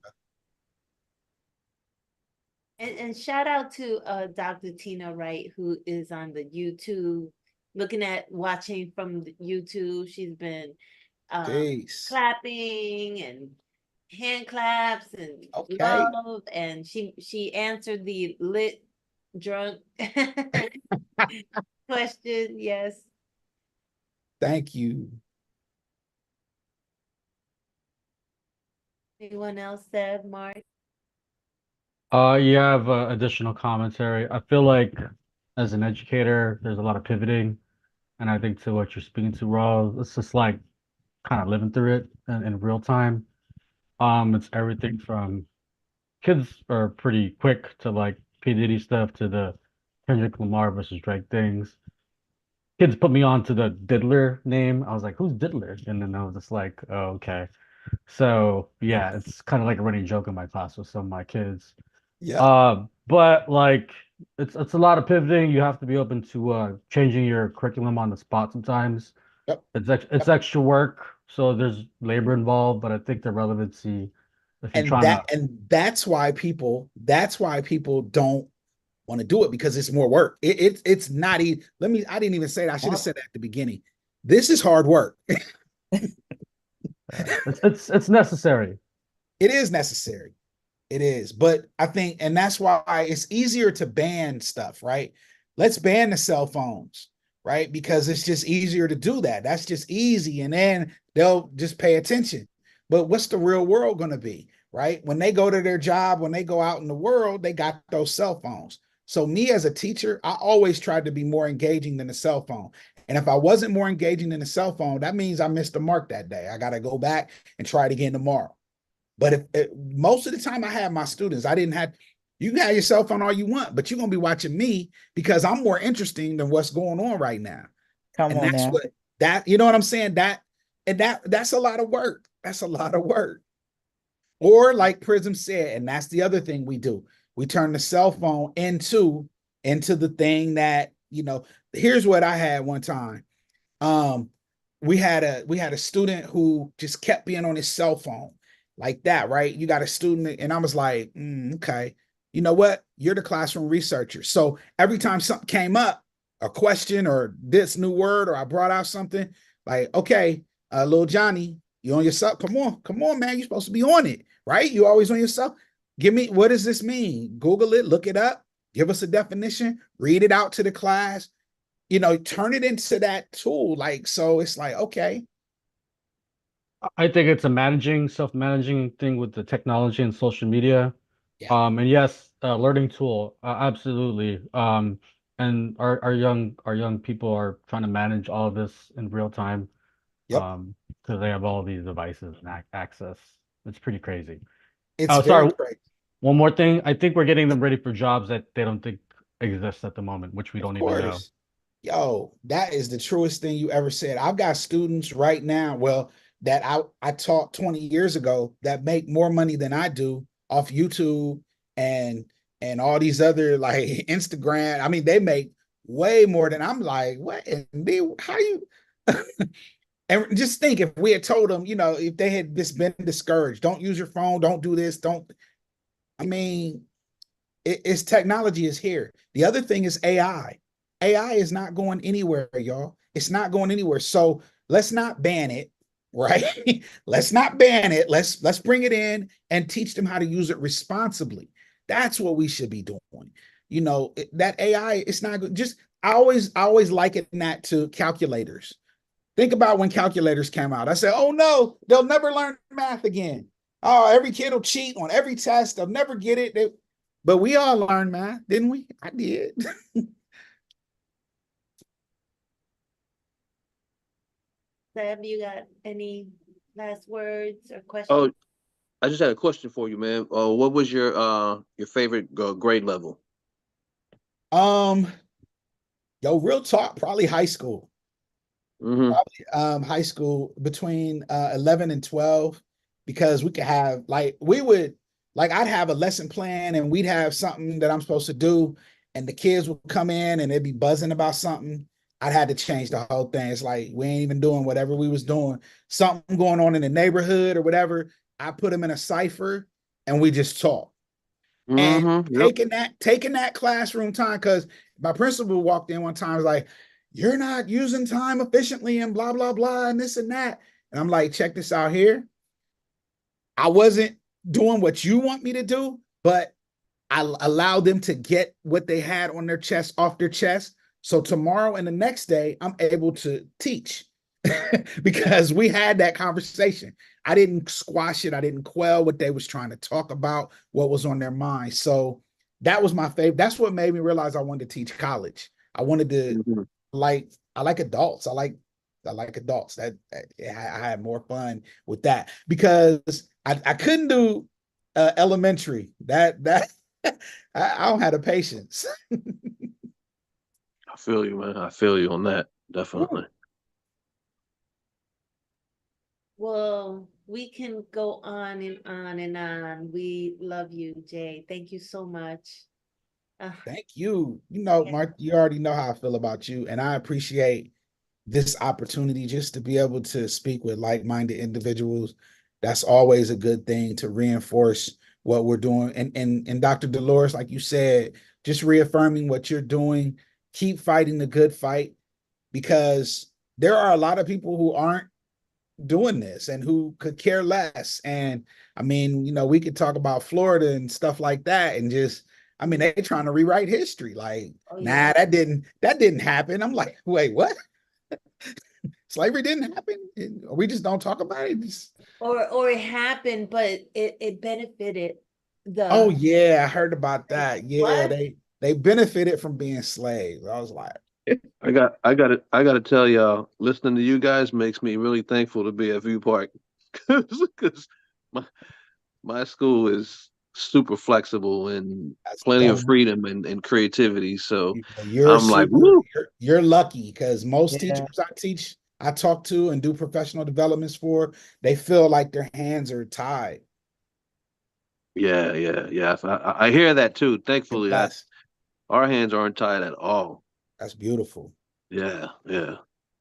Speaker 1: And shout out to Dr. Tina Wright, who is on the YouTube, watching from the YouTube. She's been clapping and hand claps and love, and she answered the lit drunk question. Yes.
Speaker 3: Thank you.
Speaker 1: Anyone else said, Mark?
Speaker 11: You have additional commentary. I feel like as an educator, there's a lot of pivoting, and I think to what you're speaking to, Raw, it's just like kind of living through it in real time. It's everything from kids are pretty quick to like P. Diddy stuff to the Kendrick Lamar versus Drake things. Kids put me on to the Diddler name. I was like, who's Diddler? And then I was just like, oh, okay. So yeah, it's kind of like a running joke in my class with some of my kids.
Speaker 3: Yeah.
Speaker 11: But like it's a lot of pivoting. You have to be open to changing your curriculum on the spot sometimes.
Speaker 3: Yep.
Speaker 11: It's extra work, so there's labor involved, but I think the relevancy, if you're trying to
Speaker 3: that's why people don't want to do it, because it's more work. It's not I didn't even say that. I should have said that at the beginning. This is hard work.
Speaker 11: it's necessary.
Speaker 3: It is necessary. It is. But I think, and that's why it's easier to ban stuff, right? Let's ban the cell phones, right? Because it's just easier to do that. That's just easy. And then they'll just pay attention. But what's the real world going to be, right? When they go to their job, when they go out in the world, they got those cell phones. So me as a teacher, I always tried to be more engaging than the cell phone. And if I wasn't more engaging than the cell phone, that means I missed the mark that day. I got to go back and try it again tomorrow. But if most of the time I had my students, you can have your cell phone all you want, but you're going to be watching me because I'm more interesting than what's going on right now. You know what I'm saying? That's a lot of work. That's a lot of work. Or like Prism said, and that's the other thing we do. We turn the cell phone into the thing that, here's what I had one time. We had a student who just kept being on his cell phone like that, right? You got a student, and I was like, okay, you know what? You're the classroom researcher. So every time something came up, a question or this new word, or I brought out something, like, okay, little Johnny, you on your cell? Come on, man. You're supposed to be on it, right? You always on your cell. Give me, what does this mean? Google it, look it up, give us a definition, read it out to the class, turn it into that tool. Like, so it's like, okay.
Speaker 11: I think it's a self-managing thing with the technology and social media.
Speaker 3: Yeah.
Speaker 11: And yes, learning tool, absolutely. And our young people are trying to manage all of this in real time,
Speaker 3: Yep.
Speaker 11: because they have all these devices and access. It's pretty crazy.
Speaker 3: It's
Speaker 11: Oh,
Speaker 3: very
Speaker 11: sorry.
Speaker 3: crazy.
Speaker 11: One more thing. I think we're getting them ready for jobs that they don't think exist at the moment, which we
Speaker 3: Of
Speaker 11: don't even know.
Speaker 3: course. Yo, that is the truest thing you ever said. I've got students right now, well, that I taught 20 years ago that make more money than I do off YouTube and all these other like Instagram. I mean, they make way more than I'm like, what in the how you and just think if we had told them, if they had just been discouraged, don't use your phone, don't do this, don't I mean, it's technology is here. The other thing is AI. AI is not going anywhere, y'all. It's not going anywhere. So let's not ban it, right? Let's not ban it. Let's bring it in and teach them how to use it responsibly. That's what we should be doing. That AI, it's not good. Just I always liken that to calculators. Think about when calculators came out. I said, oh no, they'll never learn math again. Oh, every kid will cheat on every test. They'll never get it. But we all learned math, didn't we? I did.
Speaker 1: Sam, you got any last words or questions?
Speaker 13: Oh, I just had a question for you, man. What was your favorite grade level?
Speaker 3: Yo, real talk, probably high school.
Speaker 13: Mm-hmm.
Speaker 3: Probably high school between 11 and 12, because we could have I'd have a lesson plan and we'd have something that I'm supposed to do, and the kids would come in and they'd be buzzing about something. I'd had to change the whole thing. It's like we ain't even doing whatever we was doing. Something going on in the neighborhood or whatever. I put them in a cipher and we just talk. And
Speaker 13: Mm-hmm. Yep.
Speaker 3: taking that classroom time, because my principal walked in one time, was like, you're not using time efficiently and blah, blah, blah, and this and that. And I'm like, check this out here. I wasn't doing what you want me to do, but I allowed them to get what they had on their chest off their chest. So tomorrow and the next day, I'm able to teach because we had that conversation. I didn't squash it. I didn't quell what they was trying to talk about, what was on their mind. So that was my favorite. That's what made me realize I wanted to teach college. I wanted to I like adults. I like adults. I had more fun with that because I couldn't do elementary. I don't have the patience.
Speaker 13: I feel you, man. I feel you on that. Definitely.
Speaker 1: Well, we can go on and on and on. We love you, Jay. Thank you so much.
Speaker 3: Thank you. Mark, you already know how I feel about you, and I appreciate this opportunity just to be able to speak with like-minded individuals. That's always a good thing to reinforce what we're doing. And Dr. Dolores, like you said, just reaffirming what you're doing, keep fighting the good fight, because there are a lot of people who aren't doing this and who could care less. And I mean, we could talk about Florida and stuff like that, and just, I mean, they're trying to rewrite history. Like, nah, that didn't happen. I'm like, wait, what? Slavery didn't happen? We just don't talk about it.
Speaker 1: Or it happened, but it benefited the.
Speaker 3: Oh yeah, I heard about that. Yeah,
Speaker 1: What?
Speaker 3: they benefited from being slaves. I was like,
Speaker 13: I gotta tell y'all, listening to you guys makes me really thankful to be at View Park, because my school is super flexible and plenty of freedom and creativity. So I'm like, woo.
Speaker 3: You're lucky, because most
Speaker 10: Yeah.
Speaker 3: teachers I talk to and do professional developments for, they feel like their hands are tied.
Speaker 13: Yeah. I hear that too. Thankfully, our hands aren't tied at all.
Speaker 3: That's beautiful.
Speaker 13: Yeah.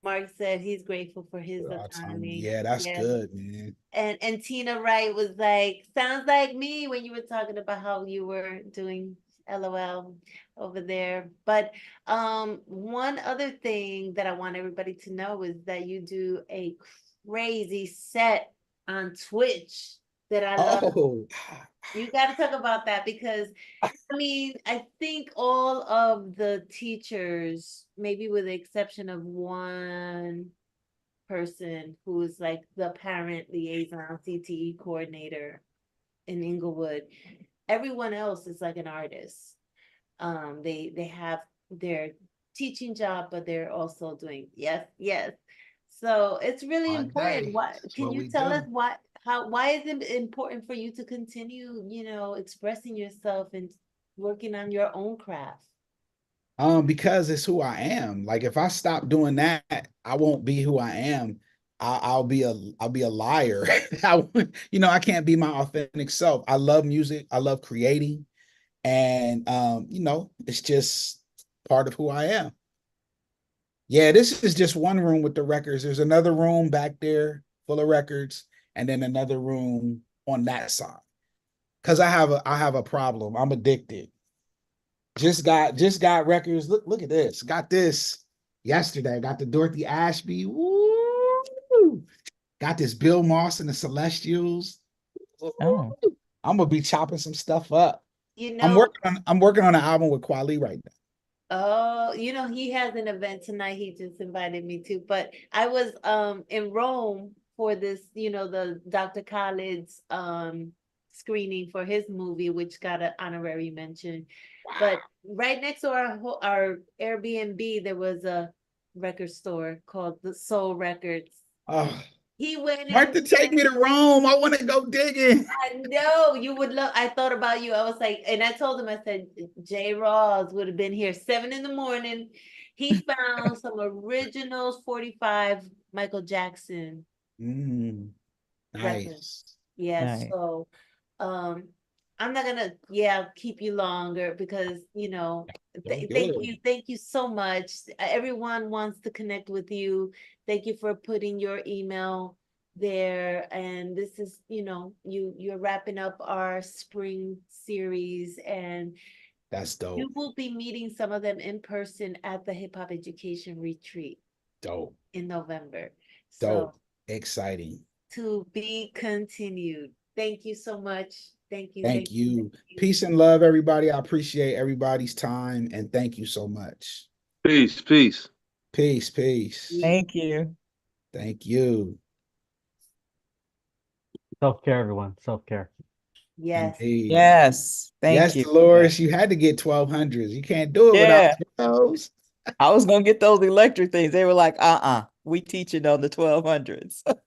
Speaker 1: Mark said he's grateful for his autonomy.
Speaker 3: Yeah, that's good, man.
Speaker 1: And Tina Wright was like, sounds like me when you were talking about how you were doing LOL over there. But one other thing that I want everybody to know is that you do a crazy set on Twitch that I love. You got to talk about that, because I mean, I think all of the teachers, maybe with the exception of one person who is like the parent liaison CTE coordinator in Inglewood, everyone else is like an artist. They have their teaching job, but they're also doing, yes, yes. So it's really
Speaker 3: All
Speaker 1: important.
Speaker 3: day.
Speaker 1: What
Speaker 3: That's
Speaker 1: can
Speaker 3: what
Speaker 1: you
Speaker 3: we
Speaker 1: tell us
Speaker 3: do.
Speaker 1: why is it important for you to continue, expressing yourself and working on your own craft?
Speaker 3: Because it's who I am. Like if I stop doing that, I won't be who I am. I'll be a liar. I can't be my authentic self. I love music. I love creating, and it's just part of who I am. Yeah, this is just one room with the records. There's another room back there full of records, and then another room on that side. Because I have a problem. I'm addicted. Just got records. Look at this. Got this yesterday. Got the Dorothy Ashby. Woo! Got this Bill Moss and the Celestials.
Speaker 10: Oh,
Speaker 3: I'm gonna be chopping some stuff up.
Speaker 1: You
Speaker 3: I'm
Speaker 1: know,
Speaker 3: working on an album with Kweli right now.
Speaker 1: oh, he has an event tonight. He just invited me to, but I was in Rome for this, the Dr. Khaled's screening for his movie, which got an honorary mention. But right next to our Airbnb, there was a record store called the Soul Records.
Speaker 3: Oh,
Speaker 1: He went and
Speaker 3: Martha, take me to Rome. I want to go digging.
Speaker 1: I know you would love. I thought about you. I was like, and I told him, I said, Jay Rawls would have been here 7 in the morning. He found some originals 45 Michael Jackson records.
Speaker 3: Nice.
Speaker 1: Yes.
Speaker 10: nice.
Speaker 1: So, I'm not gonna, keep you longer because,
Speaker 3: Don't
Speaker 1: thank
Speaker 3: do
Speaker 1: you.
Speaker 3: it.
Speaker 1: Thank you so much. Everyone wants to connect with you. Thank you for putting your email there. And this is, you're wrapping up our spring series, and
Speaker 3: That's
Speaker 1: you
Speaker 3: dope.
Speaker 1: will be meeting some of them in person at the Hip Hop Education Retreat
Speaker 3: Dope.
Speaker 1: in November. So
Speaker 3: Dope. Exciting.
Speaker 1: to be continued. Thank you so much. Thank you.
Speaker 3: Thank
Speaker 1: Thank you.
Speaker 3: you.
Speaker 1: Thank you.
Speaker 3: Peace and love, everybody. I appreciate everybody's time and thank you so much.
Speaker 13: Peace, peace.
Speaker 3: Peace, peace.
Speaker 10: Thank you.
Speaker 3: Thank you.
Speaker 11: Self-care, everyone. Self-care.
Speaker 1: Yes.
Speaker 3: Indeed.
Speaker 10: Yes, thank
Speaker 3: Yes,
Speaker 10: you.
Speaker 3: Dolores, you had to get 1200s. You can't do it without
Speaker 10: Yeah,
Speaker 3: those.
Speaker 10: I was gonna get those electric things. They were like, we teaching on the 1200s.